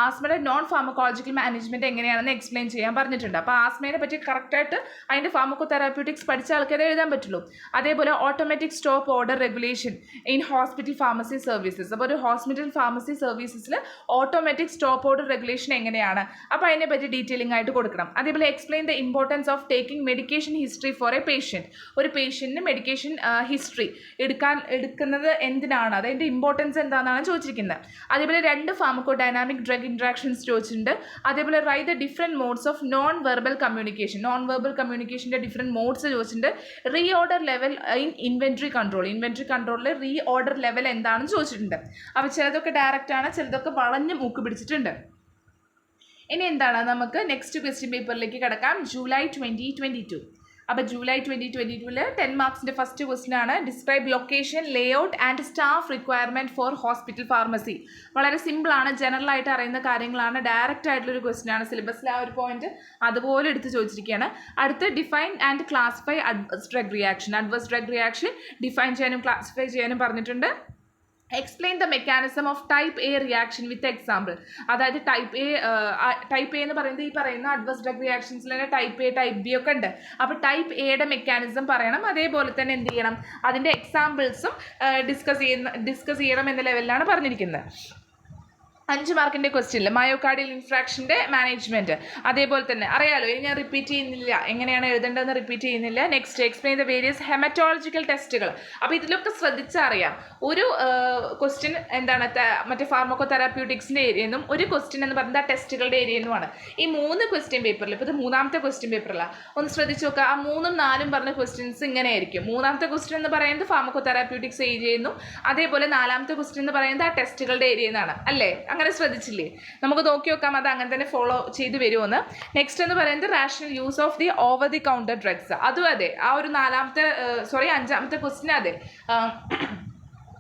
ആസ്മയുടെ നോൺ ഫാർമക്കോളജിക്കൽ മാനേജ്മെൻറ്റ് എങ്ങനെയാണെന്ന് എക്സ്പ്ലെയിൻ ചെയ്യാൻ പറഞ്ഞിട്ടുണ്ട്. അപ്പോൾ ആസ്മയെ പറ്റി കറക്റ്റായിട്ട് അതിൻ്റെ ഫാർമക്കോതെറാപ്യൂട്ടിക്സ് പഠിച്ച ആൾക്കാരെ എഴുതാൻ പറ്റുള്ളൂ. അതേപോലെ automatic stop order regulation in hospital pharmacy services. അപ്പോൾ ഒരു ഹോസ്പിറ്റൽ ഫാർമസി സർവീസസിൽ ഓട്ടോമാറ്റിക് സ്റ്റോപ്പ് ഓർഡർ റെഗുലേഷൻ എങ്ങനെയാണ്, അപ്പോൾ അതിനെ പറ്റി ഡീറ്റെയിലിംഗ് ആയിട്ട് കൊടുക്കണം. അതേപോലെ explain the importance of taking medication history for a patient. ഒരു പേഷ്യൻറ്റിന് മെഡിക്കേഷൻ ഹിസ്റ്ററി എടുക്കുന്നത് എന്തിനാണ്, അതിൻ്റെ ഇമ്പോർട്ടൻസ് എന്താണെന്നാണ് ചോദിച്ചിരിക്കുന്നത്. അതേപോലെ 2 ഫാർമക്കോ ഡൈനാമിക് ഡ്രഗ് ഇൻട്രാക്ഷൻസ് ചോദിച്ചിട്ടുണ്ട്. അതേപോലെ write the different modes of non verbal communication, non verbal കമ്മ്യൂണിക്കേഷൻ്റെ ഡിഫറെൻറ്റ് മോഡ്സ് ചോദിച്ചിട്ടുണ്ട്. Reorder level in inventory കൺട്രോളിൽ റീ ഓർഡർ ലെവൽ എന്താണെന്ന് ചോദിച്ചിട്ടുണ്ട്. അപ്പോൾ ചിലതൊക്കെ ഡയറക്റ്റ് ആണ്, ചിലതൊക്കെ വളഞ്ഞ് മൂക്ക് പിടിച്ചിട്ടുണ്ട്. ഇനി എന്താണ്, നമുക്ക് നെക്സ്റ്റ് ക്വസ്റ്റ്യൻ പേപ്പറിലേക്ക് കിടക്കാം. ജൂലൈ 2022. അപ്പോൾ ജൂലൈ 2022 10 മാർക്സിൻ്റെ ഫസ്റ്റ് ക്വസ്റ്റ്യൻ ആണ്. Describe location, layout and staff requirement four hospital pharmacy. വളരെ സിമ്പിളാണ്, ജനറൽ ആയിട്ട് അറിയുന്ന കാര്യങ്ങളാണ്, ഡയറക്റ്റ് ആയിട്ടുള്ളൊരു ക്വസ്റ്റ്യൻ ആണ്. സിലബസിലെ ആ ഒരു പോയിന്റ് അതുപോലെ എടുത്ത് ചോദിച്ചിരിക്കുകയാണ്. അടുത്ത് define and classify adverse drug reaction define ചെയ്യാനും ക്ലാസിഫൈ ചെയ്യാനും പറഞ്ഞിട്ടുണ്ട്. Explain the mechanism of type A reaction with example. അതായത് ടൈപ്പ് എ എന്ന് പറയുന്നത് ഈ പറയുന്ന അഡ്വേഴ്സ് ഡ്രഗ് റിയാക്ഷൻസിൽ തന്നെ ടൈപ്പ് എ, ടൈപ്പ് ബി ഒക്കെ ഉണ്ട്. അപ്പോൾ ടൈപ്പ് എയുടെ മെക്കാനിസം പറയണം. അതേപോലെ തന്നെ എന്ത് ചെയ്യണം, അതിൻ്റെ എക്സാമ്പിൾസും ഡിസ്കസ് ചെയ്യണം എന്ന ലെവലിലാണ് പറഞ്ഞിരിക്കുന്നത്. 5 മാർക്കിൻ്റെ ക്വസ്റ്റ്യനിൽ മയോകാർഡിയൽ ഇൻഫ്രാക്ഷൻ്റെ മാനേജ്മെൻറ്റ്, അതേപോലെ തന്നെ അറിയാലോ, ഇനി ഞാൻ റിപ്പീറ്റ് ചെയ്യുന്നില്ല, എങ്ങനെയാണ് എഴുതേണ്ടതെന്ന് റിപ്പീറ്റ് ചെയ്യുന്നില്ല. Next explain the various haematological ടെസ്റ്റുകൾ. അപ്പോൾ ഇതിലൊക്കെ ശ്രദ്ധിച്ചറിയാം. ഒരു ക്വസ്റ്റ്യൻ എന്താണ് മറ്റേ ഫാർമക്കോ തെറാപ്യൂട്ടിക്സിൻ്റെ ഏരിയയിൽ നിന്നും, ഒരു ക്വസ്റ്റ്യൻ എന്ന് പറയുന്നത് ആ ടെസ്റ്റുകളുടെ ഏരിയയിൽ നിന്നുമാണ്. ഈ 3 ക്വസ്റ്റ്യൻ പേപ്പറിൽ, ഇപ്പോൾ ഇത് 3ാമത്തെ ക്വസ്റ്റ്യൻ പേപ്പറിലാണ്, ഒന്ന് ശ്രദ്ധിച്ച് നോക്കുക. ആ 3ഉം 4ഉം പറഞ്ഞ ക്വസ്റ്റ്യൻസ് ഇങ്ങനെ ആയിരിക്കും. 3ാമത്തെ ക്വസ്റ്റ്യൻ എന്ന് പറയുന്നത് ഫാർമക്കോ തെറാപ്യൂട്ടിക്സ് ഏരിയയിൽ നിന്നും, അതേപോലെ 4ാമത്തെ ക്വസ്റ്റ്യൻ എന്ന് പറയുന്നത് ആ ടെസ്റ്റുകളുടെ ഏരിയയിൽ നിന്നാണ്, അല്ലേ? അങ്ങനെ ശ്രദ്ധിച്ചില്ലേ? നമുക്ക് നോക്കി നോക്കാം അത് അങ്ങനെ തന്നെ ഫോളോ ചെയ്ത് വരുമെന്ന്. നെക്സ്റ്റ് എന്ന് പറയുന്നത് rational use of the over the counter drugs. അതും അതെ, ആ ഒരു 5ാമത്തെ ക്വസ്റ്റ്യൻ അതെ.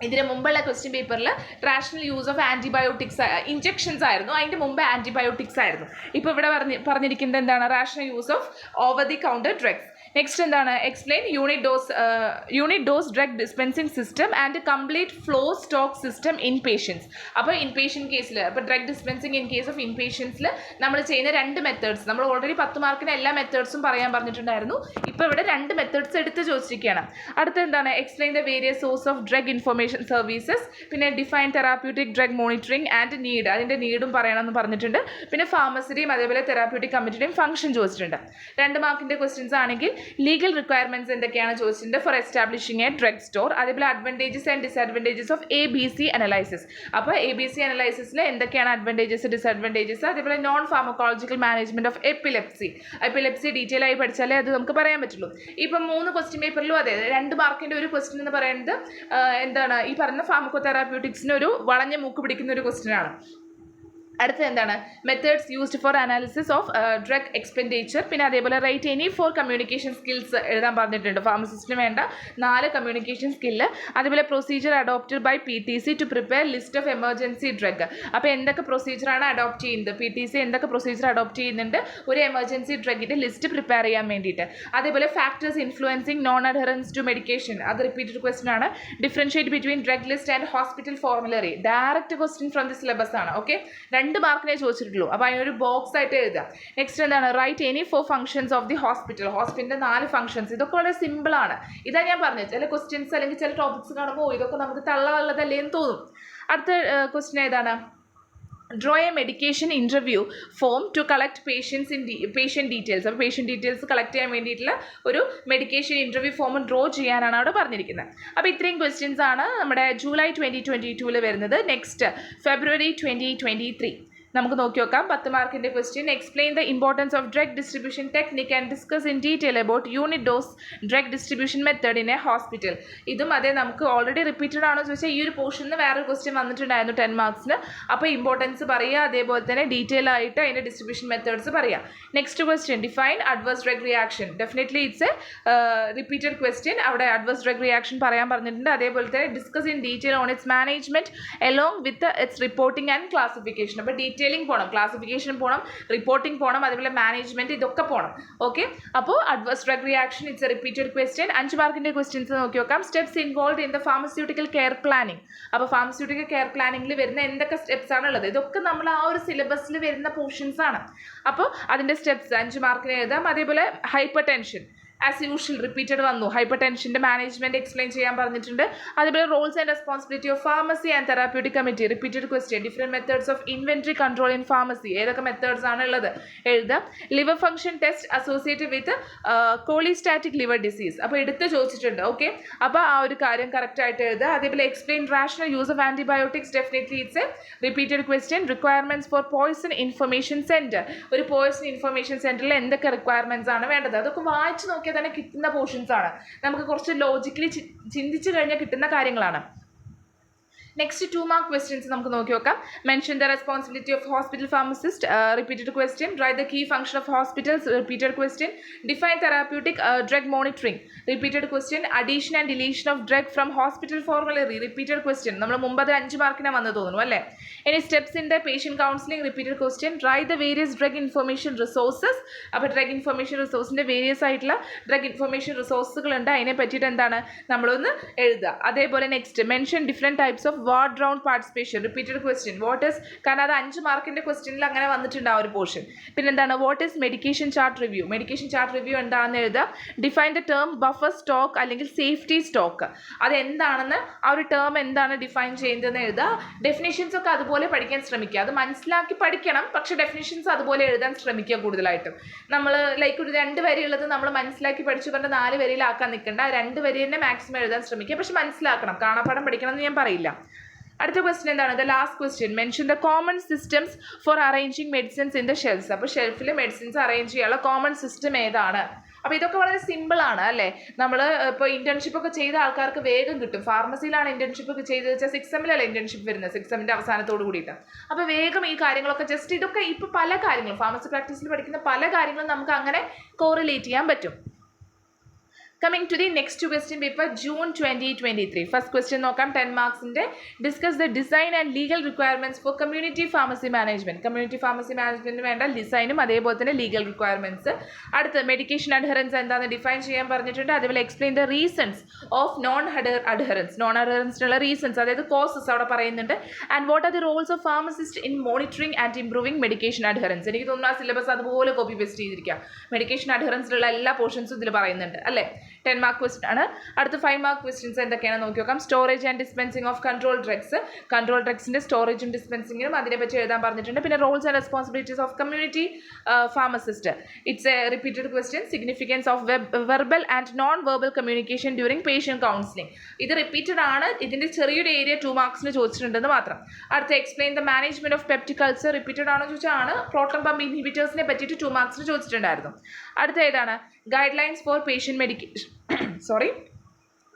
ഇതിന് മുമ്പുള്ള ക്വസ്റ്റ്യൻ പേപ്പറിൽ rational use of antibiotics injections ആയിരുന്നു, അതിൻ്റെ മുമ്പ് ആൻറ്റിബയോട്ടിക്സ് ആയിരുന്നു. ഇപ്പോൾ ഇവിടെ പറഞ്ഞിരിക്കുന്നത് എന്താണ്, rational use of over the counter drugs. Next എന്താണ്, explain unit dose drug dispensing system and complete flow stock system inpatients. അപ്പോൾ ഇൻ പേഷ്യൻറ്റ് കേസിൽ, അപ്പോൾ drug dispensing in case of ഇൻ പേഷ്യൻസിൽ നമ്മൾ ചെയ്യുന്ന 2 മെത്തേഡ്സ്, നമ്മൾ ഓൾറെഡി 10 മാർക്കിന് എല്ലാ മെത്തേഡ്സും പറയാൻ പറഞ്ഞിട്ടുണ്ടായിരുന്നു. ഇപ്പോൾ ഇവിടെ 2 മെത്തേഡ്സ് എടുത്ത് ചോദിച്ചിരിക്കുകയാണ്. അടുത്ത എന്താണ്, explain the various source of drug information services, പിന്നെ define therapeutic drug monitoring and need, അതിൻ്റെ നീഡും പറയണമെന്ന് പറഞ്ഞിട്ടുണ്ട്. പിന്നെ ഫാർമസിയുടെയും അതേപോലെ തെറാപ്യൂട്ടിക് കമ്മിറ്റിയുടെയും ഫംഗ്ഷൻ ചോദിച്ചിട്ടുണ്ട്. 2 മാർക്കിൻ്റെ ക്വസ്റ്റ്യൻസ് ആണെങ്കിൽ ലീഗൽ റിക്വയർമെൻറ്റ്സ് എന്തൊക്കെയാണ് ചോദിച്ചിട്ടുണ്ട് for establishing a drug store, അതേപോലെ advantages and disadvantages of ABC analysis. അപ്പോൾ ABC അനലൈസിസിൽ എന്തൊക്കെയാണ് അഡ്വാൻറ്റേജസ്, ഡിസഡ്വാൻറ്റേജസ്, അതേപോലെ non pharmacological management of epilepsy detail ആയി പഠിച്ചാലേ അത് നമുക്ക് പറയാൻ പറ്റുള്ളൂ. ഇപ്പം 3 ക്വസ്റ്റ്യൻ പേപ്പറിലും അതെ, 2 മാർക്കിൻ്റെ ഒരു ക്വസ്റ്റ്യൻ എന്ന് പറയുന്നത് എന്താണ്, ഈ പറഞ്ഞ ഫാർമക്കോ തെറാപ്യൂട്ടിക്സിന് ഒരു വളഞ്ഞ മൂക്ക് പിടിക്കുന്ന ഒരു ക്വസ്റ്റ്യൻ ആണ്. അടുത്ത എന്താണ്, methods used for analysis of drug expenditure, പിന്നെ അതേപോലെ write any four communication skills എഴുതാൻ പറഞ്ഞിട്ടുണ്ട്. ഫാർമസിസ്റ്റിന് വേണ്ട 4 കമ്മ്യൂണിക്കേഷൻ സ്കില്ല്, അതേപോലെ procedure adopted by PTC to prepare list of emergency drug. അപ്പോൾ എന്തൊക്കെ പ്രൊസീജിയറാണ് അഡോപ്റ്റ് ചെയ്യുന്നത്, PTC എന്തൊക്കെ പ്രൊസീജിയർ അഡോപ്റ്റ് ചെയ്യുന്നുണ്ട് ഒരു എമർജൻസി ഡ്രഗിൻ്റെ ലിസ്റ്റ് പ്രിപ്പയർ ചെയ്യാൻ വേണ്ടിയിട്ട്. അതേപോലെ factors influencing non adherence to medication, അത് റിപ്പീറ്റഡ് ക്വസ്റ്റൻ ആണ്. Differentiate between drug list and hospital formulary, direct question from the syllabus ആണ്. ഓക്കെ, 2 മാർക്കിനെ ചോദിച്ചിട്ടുള്ളൂ. അപ്പോൾ അതിനൊരു ബോക്സ് ആയിട്ട് എഴുതുക. നെക്സ്റ്റ് എന്താണ്, write any 4 functions of the ഹോസ്പിറ്റലിൻ്റെ 4 ഫംഗ്ഷൻസ്. ഇതൊക്കെ വളരെ സിമ്പിളാണ്. ഇതാ ഞാൻ പറഞ്ഞത്, ചില ക്വസ്റ്റ്യൻസ് അല്ലെങ്കിൽ ചില ടോപ്പിക്സ് കാണുമ്പോൾ ഇതൊക്കെ നമുക്ക് തള്ളാനുള്ളതല്ലേ എന്ന് തോന്നും. അടുത്ത ക്വസ്റ്റ്യൻ ഏതാണ്, draw a medication interview form to collect patient details. അപ്പോൾ പേഷ്യൻറ്റ് ഡീറ്റെയിൽസ് കളക്ട് ചെയ്യാൻ വേണ്ടിയിട്ടുള്ള ഒരു മെഡിക്കേഷൻ ഇൻ്റർവ്യൂ ഫോം ഡ്രോ ചെയ്യാനാണ് അവിടെ പറഞ്ഞിരിക്കുന്നത്. അപ്പോൾ ഇത്രയും ക്വസ്റ്റ്യൻസ് ആണ് നമ്മുടെ ജൂലൈ 2022 വരുന്നത്. നെക്സ്റ്റ് ഫെബ്രുവരി 2023 നമുക്ക് നോക്കി നോക്കാം. 10 മാർക്കിൻ്റെ question, explain the importance of drug distribution technique and discuss in detail about unit dose drug distribution method in a hospital. ഇതും അതേ, നമുക്ക് ഓൾറെഡി റിപ്പീറ്റഡ് ആണോ ചോദിച്ചാൽ ഈ ഒരു പോർഷനിൽ നിന്ന് വേറൊരു ക്വസ്റ്റ്യൻ വന്നിട്ടുണ്ടായിരുന്നു 10 മാർക്സിന്. അപ്പോൾ ഇമ്പോർട്ടൻസ് പറയുക, അതേപോലെ തന്നെ ഡീറ്റെയിൽ ആയിട്ട് അതിൻ്റെ ഡിസ്ട്രിബ്യൂഷൻ മെത്തേഡ്സ് പറയുക. Next question, define adverse drug reaction. Definitely it's a repeated question. അവിടെ അഡ്വേഴ്സ് ഡ്രഗ് റിയാക്ഷൻ പറയാൻ പറഞ്ഞിട്ടുണ്ട്. അതേപോലെ തന്നെ discuss in detail on its management along with its reporting and classification. അപ്പോൾ ഡീറ്റെയിലിംഗ് പോകണം, ക്ലാസിഫിക്കേഷൻ പോകണം, റിപ്പോർട്ടിംഗ് പോകണം, അതേപോലെ മാനേജ്മെൻറ്റ്, ഇതൊക്കെ പോകണം. ഓക്കെ, അപ്പോൾ adverse drug reaction it's a repeated question. 5 മാർക്കിൻ്റെ ക്വസ്റ്റ്യൻസ് നോക്കി നോക്കാം. Steps involve in the pharmaceutical care planning. അപ്പോൾ ഫാർമസ്യൂട്ടിക്കൽ കെയർ പ്ലാനിങ്ങിൽ വരുന്ന എന്തൊക്കെ സ്റ്റെപ്സ് ആണുള്ളത്, ഇതൊക്കെ നമ്മൾ ആ ഒരു സിലബസിൽ വരുന്ന പോർഷൻസ് ആണ്. അപ്പോൾ അതിൻ്റെ സ്റ്റെപ്സ് 5 മാർക്കിന് എഴുതാം. അതേപോലെ hypertension, as usual repeated വന്നു. ഹൈപ്പർ ടെൻഷൻ്റെ മാനേജ്മെൻറ്റ് എക്സ്പ്ലെയിൻ ചെയ്യാൻ പറഞ്ഞിട്ടുണ്ട്. അതേപോലെ roles and responsibility of pharmacy and therapeutic committee repeated question. Different methods of inventory control in pharmacy, ഏതൊക്കെ മെത്തേഡ്സ് ആണ് ഉള്ളത് എഴുതാം. Liver function test associated with cholestatic liver disease, അപ്പോൾ എടുത്ത് ചോദിച്ചിട്ടുണ്ട്. ഓക്കെ, അപ്പോൾ ആ ഒരു കാര്യം കറക്റ്റായിട്ട് എഴുതുക. അതേപോലെ explain rational use of antibiotics, definitely it's a repeated question. Requirements four poison information centre, ഒരു പോയ്സൺ ഇൻഫർമേഷൻ സെൻറ്ററിൽ എന്തൊക്കെ റിക്വയർമെൻറ്റ്സ് ആണ് വേണ്ടത്, അതൊക്കെ വായിച്ച് നോക്കിയാൽ തന്നെ കിട്ടുന്ന പോർഷൻസ് ആണ്. നമുക്ക് കുറച്ച് ലോജിക്കലി ചിന്തിച്ചു കഴിഞ്ഞാൽ കിട്ടുന്ന കാര്യങ്ങളാണ്. നെക്സ്റ്റ് 2 മാർക്ക് ക്വസ്റ്റ്യൻസ് നമുക്ക് നോക്കി നോക്കാം. Mention the responsibility of hospital pharmacist, repeated question. Write the key function of hospitals, repeated question. Define therapeutic drug monitoring, repeated question. Addition and deletion of drug from hospital formulary, repeated question. നമ്മൾ മുമ്പ് അത് 5 മാർക്കിനാണ് വന്ന് തോന്നുന്നു അല്ലേ. ഇനി steps in the patient counselling, repeated question. Write the various drug information resources, അപ്പോൾ drug information റിസോഴ്സിൻ്റെ വേരിയസ് ആയിട്ടുള്ള ഡ്രഗ് ഇൻഫർമേഷൻ റിസോഴ്സുകളുണ്ട്, അതിനെ പറ്റിയിട്ട് എന്താണ് നമ്മളൊന്ന് എഴുതുക. അതേപോലെ next mention different types of ward round participation, repeated question. What is, കാരണം അത് 5 മാർക്കിൻ്റെ ക്വസ്റ്റ്യനിൽ അങ്ങനെ വന്നിട്ടുണ്ട് ആ ഒരു പോർഷൻ. പിന്നെ എന്താണ് what is medication chart review, medication chart review എന്താണെന്ന് എഴുതുക. Define the term buffer stock അല്ലെങ്കിൽ സേഫ്റ്റി സ്റ്റോക്ക്, അതെന്താണെന്ന്, ആ ഒരു ടേം എന്താണ് ഡിഫൈൻ ചെയ്യുന്നതെന്ന് എഴുതുക. ഡെഫിനിഷൻസ് ഒക്കെ അതുപോലെ പഠിക്കാൻ ശ്രമിക്കുക, അത് മനസ്സിലാക്കി പഠിക്കണം, പക്ഷേ ഡെഫിനിഷൻസ് അതുപോലെ എഴുതാൻ ശ്രമിക്കുക കൂടുതലായിട്ടും. നമ്മൾ ലൈക്ക് ഒരു 2 വരെയുള്ളത് നമ്മൾ മനസ്സിലാക്കി പഠിച്ചു പറഞ്ഞ 4 വരിയിലാക്കാൻ നിൽക്കേണ്ട, 2 വരി തന്നെ മാക്സിമം എഴുതാൻ ശ്രമിക്കുക, പക്ഷെ മനസ്സിലാക്കണം, കാണാപ്പാഠം പഠിക്കണം എന്ന് ഞാൻ പറയില്ല. അടുത്ത ക്വസ്റ്റ്യൻ എന്താണ്, the last question. Mention the common systems four arranging medicines in the shelves, അപ്പോൾ ഷെൽഫിൽ മെഡിസിൻസ് അറേഞ്ച് ചെയ്യാനുള്ള കോമൺ സിസ്റ്റം ഏതാണ്. അപ്പോൾ ഇതൊക്കെ വളരെ സിമ്പിളാണ് അല്ലേ. നമ്മൾ ഇപ്പോൾ ഇൻറ്റേൺഷിപ്പ് ഒക്കെ ചെയ്ത ആൾക്കാർക്ക് വേഗം കിട്ടും. ഫാർമസിയിലാണ് ഇൻറ്റേൺഷിപ്പ് ഒക്കെ ചെയ്ത് വെച്ചാൽ 6 എമ്മിലല്ല ഇൻറ്റേൺഷിപ്പ് വരുന്നത്, 6 എമ്മിൻ്റെ അവസാനത്തോട് കൂടിയിട്ട്. അപ്പോൾ വേഗം ഈ കാര്യങ്ങളൊക്കെ ജസ്റ്റ് ഇതൊക്കെ ഇപ്പോൾ പല കാര്യങ്ങളും ഫാർമസി പ്രാക്ടീസിൽ പഠിക്കുന്ന പല കാര്യങ്ങളും നമുക്ക് അങ്ങനെ കോറിലേറ്റ് ചെയ്യാൻ പറ്റും. Coming to the next question paper, June 2023. First question നോക്കാം, 10 മാർക്സിൻ്റെ. Discuss the design and legal requirements for community pharmacy management. Community pharmacy മാനേജ്മെൻറ്റിന് വേണ്ട ഡിസൈനും അതേപോലെ തന്നെ ലീഗൽ റിക്വയർമെൻറ്റ്സ്. അടുത്ത് മെഡിക്കേഷൻ അഡ്ഹറൻസ് എന്താണെന്ന് ഡിഫൈൻ ചെയ്യാൻ പറഞ്ഞിട്ടുണ്ട്. അതേപോലെ explain the reasons of non അഡ്ഹറൻസിനുള്ള റീസൺസ്, അതായത് കോസസ് അവിടെ പറയുന്നുണ്ട്. And what are the roles of pharmacist in monitoring and improving medication adherence. എനിക്ക് തോന്നുന്നു ആ സിലബസ് അതുപോലെ കോപ്പി പേസ്റ്റ് ചെയ്തിരിക്കുക. മെഡിക്കേഷൻ അഡ്ഹറൻസിലുള്ള എല്ലാ പോർഷൻസും ഇതിൽ പറയുന്നുണ്ട് അല്ലേ. 10 മാർക്ക് ക്വസ്റ്റ്യൻ ആണ്. അടുത്ത 5 മാർക്ക് ക്വസ്റ്റ്യൻസ് എന്തൊക്കെയാണ് നോക്കി നോക്കാം. Storage and dispensing of control drugs, control ഡ്രഗ്സിൻ്റെ സ്റ്റോറേജും ഡിസ്പെൻസിങ്ങിനും അതിനെപ്പറ്റി എഴുതാൻ പറഞ്ഞിട്ടുണ്ട്. പിന്നെ roles and responsibilities of community pharmacist, it's a repeated question. Significance of verbal and non verbal communication during patient counselling, ഇത് റിപ്പീറ്റഡ് ആണ്, ഇതിൻ്റെ ചെറിയൊരു ഏരിയ 2 മാർക്സിന് ചോദിച്ചിട്ടുണ്ടെന്ന് മാത്രം. അടുത്ത explain the management of peptic culture, repeated ആണോ ചോദിച്ചാൽ ആണ്. പ്രോട്ടോൺ പമ്പ് ഇൻഹിബിറ്റേഴ്സിനെ പറ്റിയിട്ട് 2 മാർക്സിന് ചോദിച്ചിട്ടുണ്ടായിരുന്നു. അടുത്ത ഏതാണ്, guidelines for patient medication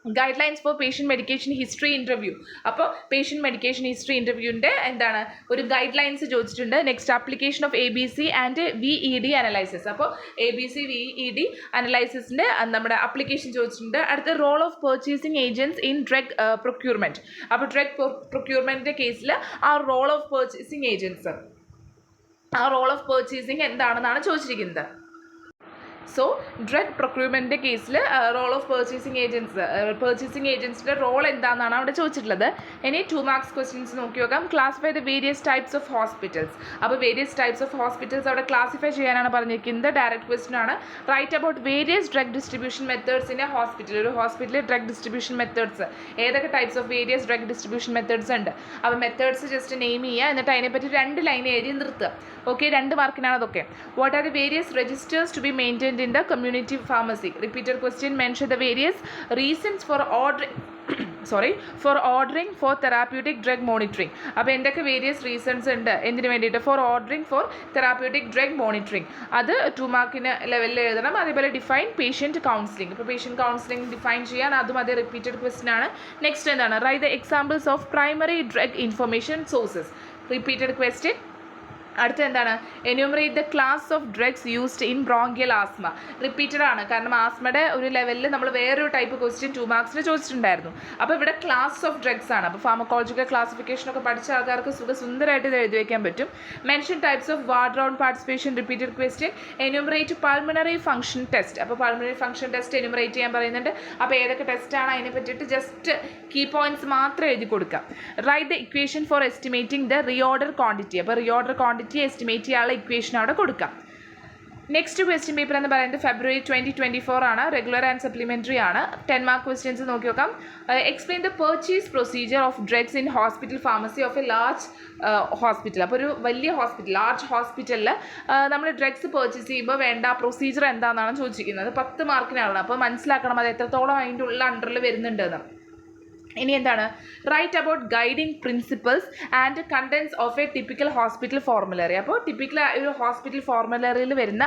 guidelines for patient medication history interview. അപ്പോൾ പേഷ്യൻറ്റ് മെഡിക്കേഷൻ ഹിസ്റ്ററി ഇൻ്റർവ്യൂവിൻ്റെ എന്താണ് ഒരു ഗൈഡ് ലൈൻസ് ചോദിച്ചിട്ടുണ്ട്. Next application of ABC and VED analysis, അപ്പോൾ ABC VED അനലൈസിസിൻ്റെ നമ്മുടെ ആപ്ലിക്കേഷൻ ചോദിച്ചിട്ടുണ്ട്. അടുത്ത role of purchasing agents in drug procurement, അപ്പോൾ ഡ്രഗ് പ്രൊക്യൂർമെൻറ്റിൻ്റെ കേസിൽ ആ റോൾ ഓഫ് പർച്ചേസിങ് ഏജൻറ്റ്സ്, ആ റോൾ ഓഫ് പർച്ചേസിങ് എന്താണെന്നാണ് ചോദിച്ചിരിക്കുന്നത്. സോ ഡ്രഗ് പ്രൊക്യൂർമെൻറ്റിൻ്റെ കേസിൽ റോൾ ഓഫ് പർച്ചേസിങ് ഏജൻസിൻ്റെ റോൾ എന്താണെന്നാണ് അവിടെ ചോദിച്ചിട്ടുള്ളത്. ഇനി 2 മാർക്സ് ക്വസ്റ്റ്യൻസ് നോക്കി നോക്കാം. Classify the various types of hospitals, അപ്പോൾ വേരിയസ് ടൈപ്സ് ഓഫ് ഹോസ്പിറ്റൽസ് അവിടെ ക്ലാസിഫൈ ചെയ്യാനാണ് പറഞ്ഞിരിക്കുന്നത്. ഡയറക്റ്റ് ക്വസ്റ്റ്യൻ ആണ്. Write about various drug distribution methods in a hospital, ഒരു ഹോസ്പിറ്റലിൽ ഡ്രഗ് ഡിസ്ട്രിബ്യൂഷൻ മെത്തേഡ്സ്, ഏതൊക്കെ types of various drug distribution methods ഉണ്ട്. അപ്പോൾ മെത്തേഡ്സ് ജസ്റ്റ് നെയിം ചെയ്യുക, എന്നിട്ട് അതിനെപ്പറ്റി 2 ലൈൻ എഴുതി നിർത്തുക. ഓക്കെ, 2 മാർക്കിനാണ് അതൊക്കെ. What are the various registers to be maintained in the community pharmacy, repeated question. Mention the various reasons for ordering for therapeutic drug monitoring. അപ്പോൾ എന്തൊക്കെ വേരിയസ് റീസൺസ് ഉണ്ട് എന്തിനു വേണ്ടിയിട്ട്, for ordering for therapeutic drug monitoring, അത് 2 മാർക്കിന് ലെവലിൽ എഴുതണം. അതേപോലെ ഡിഫൈൻ പേഷ്യൻറ്റ് കൗൺസിലിംഗ്, ഇപ്പോൾ പേഷ്യൻറ്റ് കൗൺസിലിംഗ് ഡിഫൈൻ ചെയ്യാൻ അതും അതേ റിപ്പീറ്റഡ് ക്വസ്റ്റ്യൻ ആണ്. നെക്സ്റ്റ് എന്താണ്, write the examples of primary drug information sources, repeated question. അടുത്ത എന്താണ്, enumerate the class of drugs used in bronchial asthma, repeated ആണ്, കാരണം ആസ്മയുടെ ഒരു ലെവലിൽ നമ്മൾ വേറൊരു ടൈപ്പ് ക്വസ്റ്റ്യൻ 2 മാർക്സിന് ചോദിച്ചിട്ടുണ്ടായിരുന്നു. അപ്പോൾ ഇവിടെ ക്ലാസ് ഓഫ് ഡ്രഗ്സ് ആണ്. അപ്പോൾ ഫാർമക്കോളജിക്കൽ ക്ലാസിഫിക്കേഷൻ ഒക്കെ പഠിച്ച ആൾക്കാർക്ക് സുന്ദരമായിട്ട് ഇത് എഴുതി വയ്ക്കാൻ പറ്റും. Mention types of ward round participation, repeated question. Enumerate pulmonary function test, അപ്പോൾ പൾമണറി ഫംഗ്ഷൻ ടെസ്റ്റ് എന്യൂമറേറ്റ് ചെയ്യാൻ പറയുന്നുണ്ട്. അപ്പോൾ ഏതൊക്കെ ടെസ്റ്റാണ് അതിനെ പറ്റിയിട്ട് ജസ്റ്റ് കീ പോയിന്റ്സ് മാത്രം എഴുതി കൊടുക്കാം. Write the equation for estimating the reorder quantity, അപ്പോൾ റിയോർഡർ ക്വാണ്ടിറ്റി എസ്റ്റിമേറ്റ് ചെയ്യാനുള്ള ഇക്വേഷൻ അവിടെ കൊടുക്കാം. നെക്സ്റ്റ് ക്വസ്റ്റ്യൻ പേപ്പർ എന്ന് പറയുന്നത് February 2024 ആണ്. റെഗുലർ ആൻഡ് സപ്ലിമെൻ്ററി ആണ്. 10 മാർക്ക് ക്വസ്റ്റ്യൻസ് നോക്കി നോക്കാം. Explain the purchase procedure of drugs in hospital pharmacy of A large hospital. അപ്പോൾ ഒരു വലിയ ഹോസ്പിറ്റൽ, ലാർജ് ഹോസ്പിറ്റലിൽ നമ്മൾ ഡ്രഗ്സ് പർച്ചേസ് ചെയ്യുമ്പോൾ വേണ്ട പ്രൊസീജിയർ എന്താണെന്നാണ് ചോദിച്ചിരിക്കുന്നത്. 10 മാർക്കിനാണ്. അപ്പോൾ മനസ്സിലാക്കണം അത് എത്രത്തോളം അതിൻ്റെ ഉള്ള അണ്ടറിൽ വരുന്നുണ്ടെന്ന്. ഇനി എന്താണ്, write about guiding principles and contents of a typical hospital formulary. അപ്പോൾ ടിപ്പിക്കൽ ഒരു ഹോസ്പിറ്റൽ ഫോർമുലറിയിൽ വരുന്ന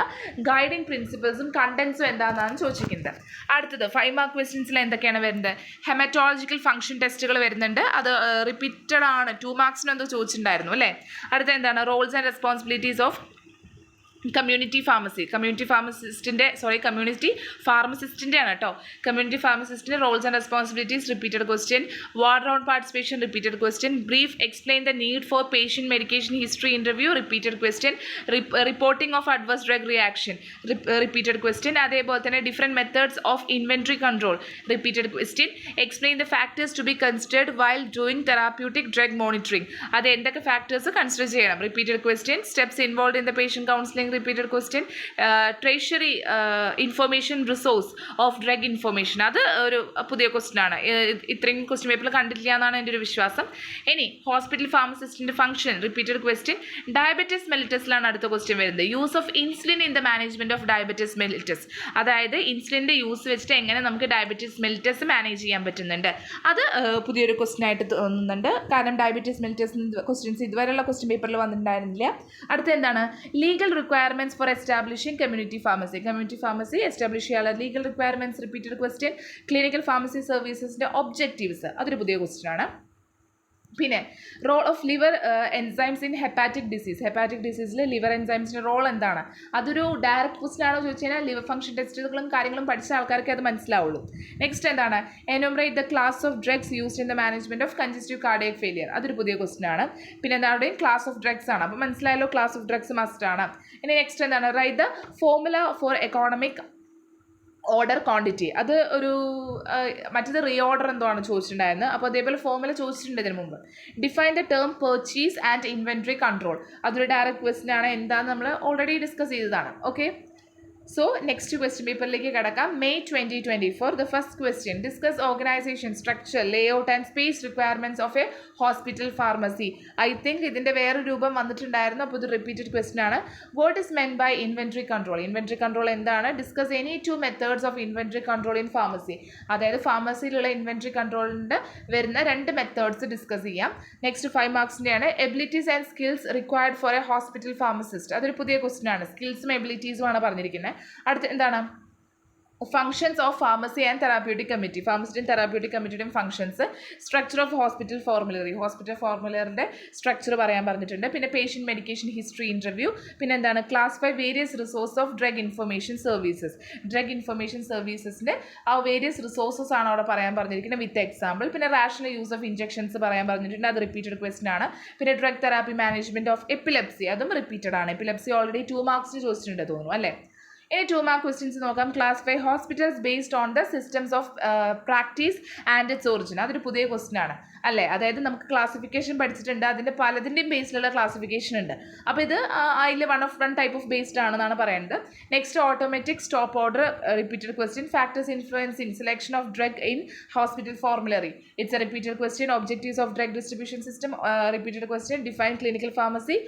ഗൈഡിങ് പ്രിൻസിപ്പിൾസും കണ്ടൻസും എന്താണെന്നാണ് ചോദിച്ചിരിക്കുന്നത്. അടുത്തത് 5 മാർക്ക് ക്വസ്റ്റ്യൻസിൽ എന്തൊക്കെയാണ് വരുന്നത്? ഹെമറ്റോളജിക്കൽ ഫംഗ്ഷൻ ടെസ്റ്റുകൾ വരുന്നുണ്ട്. അത് റിപ്പീറ്റഡ് ആണ്. 2 മാർക്സിന് എന്തോ ചോദിച്ചിട്ടുണ്ടായിരുന്നു അല്ലേ. അടുത്ത എന്താണ്, roles and responsibilities of community pharmacy. Community ഫാർമസിസ്റ്റിൻ്റെ ആണ് കേട്ടോ. കമ്മ്യൂണിറ്റി ഫാർമസിസ്റ്റിൻ്റെ roles and responsibilities repeated question. Ward round participation repeated question. Brief explain the need for patient medication history interview repeated question. Reporting of adverse drug reaction repeated question. അതേപോലെ തന്നെ different methods of inventory control repeated question. Explain the factors to be considered while doing therapeutic drug monitoring. അത് എന്തൊക്കെ factors consider ചെയ്യണം repeated question. Steps involve in the patient counselling repeated question. Treasury information resource of drug information, അത് ഒരു പുതിയ question ആണ്. ഇത്രയും question പേപ്പറിൽ കണ്ടിട്ടില്ല എന്നാണ് എൻ്റെ ഒരു വിശ്വാസം. ഇനി ഹോസ്പിറ്റൽ ഫാർമസിസ്റ്റിൻ്റെ ഫംഗ്ഷൻ റിപ്പീറ്റഡ് ക്വസ്റ്റ്യൻ. ഡയബറ്റിസ് മെലിറ്റസിലാണ് അടുത്ത ക്വസ്റ്റ്യൻ വരുന്നത്. Use of insulin in the management of diabetes mellitus. അതായത് ഇൻസുലിൻ്റെ യൂസ് വെച്ചിട്ട് എങ്ങനെ നമുക്ക് ഡയബറ്റിസ് മെലിറ്റസ് മാനേജ് ചെയ്യാൻ പറ്റുന്നുണ്ട്. അത് പുതിയൊരു ക്വസ്റ്റ്യൻ ആയിട്ട് തോന്നുന്നുണ്ട്. കാരണം ഡയബറ്റിസ് മെലിറ്റസ് ക്വസ്റ്റ്യൻസ് ഇതുവരെയുള്ള ക്വസ്റ്റ്യൻ പേപ്പറിൽ വന്നിട്ടുണ്ടായിരുന്നില്ല. അടുത്ത എന്താണ്, legal requirements for establishing community pharmacy. Community pharmacy establish ചെയ്യാനുള്ള legal requirements repeated question. Clinical pharmacy സർവീസസിൻ്റെ ഒബ്ജക്റ്റീവ്സ്, അതൊരു പുതിയ ക്വസ്റ്റ്യൻ ആണ്. പിന്നെ role of liver enzymes in hepatic disease. Hepatic ഡിസീസിൽ ലിവർ എൻസൈംസിൻ്റെ റോൾ എന്താണ്? അതൊരു ഡയറക്റ്റ് ക്വസ്റ്റ്യൻ ആണോ ചോദിച്ചു കഴിഞ്ഞാൽ ലിവർ ഫംഗ്ഷൻ ടെസ്റ്റുകളും കാര്യങ്ങളും പഠിച്ച ആൾക്കാർക്ക് അത് മനസ്സിലാവുള്ളൂ. നെക്സ്റ്റ് എന്താണ്, enumerate the class of drugs used in the management of congestive cardiac failure. അതൊരു പുതിയ ക്വസ്റ്റ്യൻ ആണ്. പിന്നെ എന്താണെങ്കിലും ക്ലാസ് ഓഫ് ഡ്രഗ്സ് ആണ്. അപ്പോൾ മനസ്സിലായല്ലോ, ക്ലാസ് ഓഫ് ഡ്രഗ്സ് മസ്റ്റ് ആണ്. ഇനി നെക്സ്റ്റ് എന്താണ്, write the formula for economic order quantity. അത് ഒരു മറ്റേത് റീ ഓർഡർ എന്തോ ആണ് ചോദിച്ചിട്ടുണ്ടായിരുന്നത്. അപ്പോൾ അതേപോലെ ഫോർമുല ചോദിച്ചിട്ടുണ്ട് ഇതിന് മുമ്പ്. Define the term purchase and inventory control. അതൊരു ഡയറക്റ്റ് ക്വസ്റ്റ്യൻ ആണ്. എന്താണെന്ന് നമ്മൾ ഓൾറെഡി ഡിസ്കസ് ചെയ്തതാണ്. ഓക്കെ, സോ നെക്സ്റ്റ് ക്വസ്റ്റ്യൻ പേപ്പറിലേക്ക് കിടക്കാം. May 2024. The first question, discuss organisation, structure, layout and space requirements of a hospital pharmacy. I think ഇതിൻ്റെ വേറെ രൂപം വന്നിട്ടുണ്ടായിരുന്നു. അപ്പോൾ ഇത് റിപ്പീറ്റഡ് ക്വസ്റ്റ്യൻ ആണ്. What is meant by inventory control. Inventory control എന്താണ്? Discuss any 2 methods of inventory control in pharmacy. അതായത് ഫാർമസിയിലുള്ള ഇൻവെൻട്രി കൺട്രോളിൻ്റെ വരുന്ന 2 മെത്തേഡ്സ് ഡിസ്കസ് ചെയ്യാം. നെക്സ്റ്റ് 5 മാർക്സിൻ്റെയാണ്. Abilities and skills required for a hospital pharmacist. അതൊരു പുതിയ ക്വസ്റ്റ്യൻ ആണ്. സ്കിൽസും എബിലിറ്റീസും ആണ് പറഞ്ഞിരിക്കുന്നത്. അടുത്ത എന്താണ്, functions of pharmacy and therapeutic committee. ഫാർമസിസ്റ്റും തെറാപ്യൂട്ടിക് കമ്മിറ്റിയുടെയും functions. Structure of hospital formulary. Hospital ഫോർമുലറിൻ്റെ സ്ട്രക്ചർ പറയാൻ പറഞ്ഞിട്ടുണ്ട്. പിന്നെ പേഷ്യൻറ്റ് മെഡിക്കേഷൻ ഹിസ്റ്ററി ഇൻ്റർവ്യൂ. പിന്നെ എന്താണ്, classify various resource of drug information services. Drug information സർവീസസിൻ്റെ ആ വേരിയസ് റിസോഴ്സസ് ആണ് അവിടെ പറയാൻ പറഞ്ഞിരിക്കുന്നത് വിത്ത് എക്സാമ്പിൾ. പിന്നെ റാഷണൽ യൂസ് ഓഫ് ഇഞ്ചക്ഷൻസ് പറയാൻ പറഞ്ഞിട്ടുണ്ട്. അത് റിപ്പീറ്റഡ് ക്വസ്റ്റ്യൻ ആണ്. പിന്നെ drug therapy management of epilepsy, അതും റിപ്പീറ്റഡ് ആണ്. എപ്പിലെപ്സി ഓൾറെഡി 2 മാർക്സിന് ചോദിച്ചിട്ടുണ്ട് തോന്നുന്നു അല്ലേ. ഇനി 2 മാർക്ക് ക്വസ്റ്റ്യൻസ് നോക്കാം. Classify hospitals based on the systems of practice and its origin. അതൊരു പുതിയ ക്വസ്റ്റ്യൻ ആണ് അല്ലേ. അതായത് നമുക്ക് ക്ലാസിഫിക്കേഷൻ പഠിച്ചിട്ടുണ്ട്. അതിൻ്റെ പലതിൻ്റെയും ബേസിലുള്ള ക്ലാസിഫിക്കേഷൻ ഉണ്ട്. അപ്പോൾ ഇത് അതിൽ വൺ ടൈപ്പ് ഓഫ് ബേസ്ഡ് ആണെന്നാണ് പറയുന്നത്. Next automatic stop order repeated question. Factors influencing selection of drug in hospital formulary. It's a repeated question. Objectives of drug distribution system repeated question. Define clinical pharmacy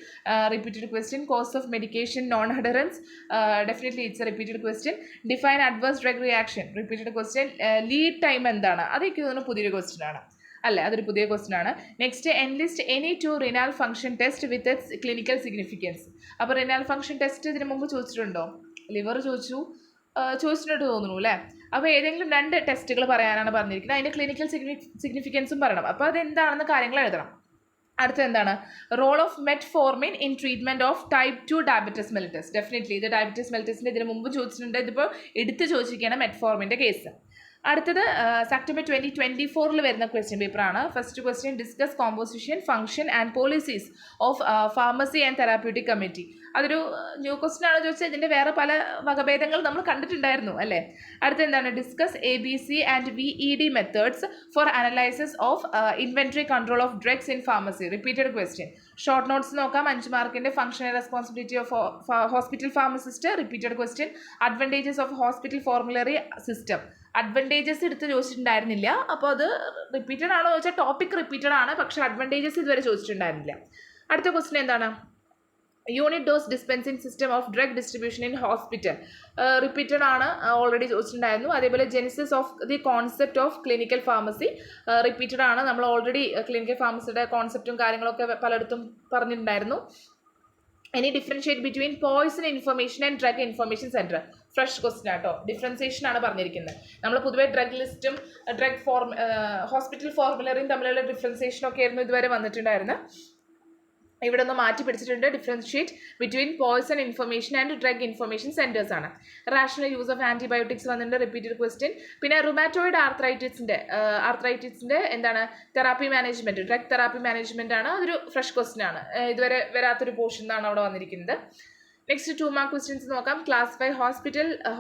repeated question. Cause of medication non adherence definitely it's a repeated question. Define adverse drug reaction repeated question. Lead time എന്താണ്? അതൊക്കെ തോന്നുന്നു പുതിയൊരു question ആണ് അല്ലേ. അതൊരു പുതിയ question ആണ്. Next, enlist any 2 renal function test with its clinical significance. അപ്പോൾ റിനാൽ ഫംഗ്ഷൻ ടെസ്റ്റ് ഇതിന് മുമ്പ് ചോദിച്ചിട്ടുണ്ടോ? ലിവർ ചോദിച്ചിട്ടുണ്ട് തോന്നുന്നു അല്ലേ. അപ്പോൾ ഏതെങ്കിലും 2 ടെസ്റ്റുകൾ പറയാനാണ് പറഞ്ഞിരിക്കുന്നത്. അതിൻ്റെ ക്ലിനിക്കൽ സിഗ്നിഫിക്കൻസും പറയണം. അപ്പോൾ അതെന്താണെന്ന് കാര്യങ്ങൾ എഴുതണം. അടുത്ത എന്താണ്, role of metformin in treatment of type 2 diabetes mellitus. Definitely ഇത് ഡയബറ്റിസ് മെലിറ്റസിൻ്റെ ഇതിന് മുമ്പ് ചോദിച്ചിട്ടുണ്ട്. ഇതിപ്പോൾ എടുത്ത് ചോദിച്ചിരിക്കുകയാണ് മെറ്റ്ഫോർമിൻ്റെ കേസ്. അടുത്തത് സെപ്റ്റംബർ 2024 വരുന്ന ക്വസ്റ്റ്യൻ പേപ്പറാണ്. First question, discuss composition, function and policies of pharmacy and therapeutic committee. അതൊരു ന്യൂ ക്വസ്റ്റ്യൻ ആണ് ചോദിച്ചാൽ ഇതിൻ്റെ വേറെ പല വകഭേദങ്ങൾ നമ്മൾ കണ്ടിട്ടുണ്ടായിരുന്നു അല്ലേ. അടുത്ത എന്താണ്, discuss ABC and VED methods four analysis of inventory control of drugs in pharmacy. Repeated question. Short notes നോക്കാം. 5 മാർക്കിൻ്റെ function and responsibility of hospital pharmacist, repeated question. Advantages of hospital formulary system. Advantages എടുത്ത് ചോദിച്ചിട്ടുണ്ടായിരുന്നില്ല, അപ്പോൾ അത് repeated ആണോ ചോദിച്ചാൽ topic repeated ആണ്, പക്ഷേ advantages ഇതുവരെ ചോദിച്ചിട്ടുണ്ടായിരുന്നില്ല. അടുത്ത ക്വസ്റ്റ്യൻ എന്താണ്? Unit dose dispensing system of drug distribution in hospital. Repeated ആണ്, ഓൾറെഡി ചോദിച്ചിട്ടുണ്ടായിരുന്നു. അതേപോലെ Genesis of the concept of clinical pharmacy, repeated ആണ്. നമ്മൾ ഓൾറെഡി ക്ലിനിക്കൽ ഫാർമസിയുടെ കോൺസെപ്റ്റും കാര്യങ്ങളൊക്കെ പലയിടത്തും പറഞ്ഞിട്ടുണ്ടായിരുന്നു. ഇനി differentiate between poison information and drug information centre. Fresh question ആട്ടോ, ഡിഫറൻസിയേഷൻ ആണ് പറഞ്ഞിരിക്കുന്നത്. നമ്മൾ പൊതുവേ ഡ്രഗ് ലിസ്റ്റും ഹോസ്പിറ്റൽ ഫോർമുലറിയും തമ്മിലുള്ള ഡിഫറൻസിയേഷനൊക്കെ ആയിരുന്നു ഇതുവരെ വന്നിട്ടുണ്ടായിരുന്നത്. ഇവിടെ ഒന്ന് മാറ്റി പിടിച്ചിട്ടുണ്ട്. Differentiate between poison information and drug information centres ആണ്. റാഷണൽ യൂസ് ഓഫ് ആൻറ്റിബയോട്ടിക്സ് വന്നിട്ടുണ്ട്, റിപ്പീറ്റഡ് ക്വസ്റ്റ്യൻ. പിന്നെ റുമാറ്റോയിഡ് ആർത്രൈറ്റിസിൻ്റെ എന്താണ് therapy management, drug therapy management ആണ്. അതൊരു ഫ്രഷ് ക്വസ്റ്റ്യൻ ആണ്, ഇതുവരെ വരാത്തൊരു പോർഷൻ ആണ് അവിടെ വന്നിരിക്കുന്നത്. നെക്സ്റ്റ് 2 മാർക്ക് ക്വസ്റ്റ്യൻസ് നോക്കാം. Classify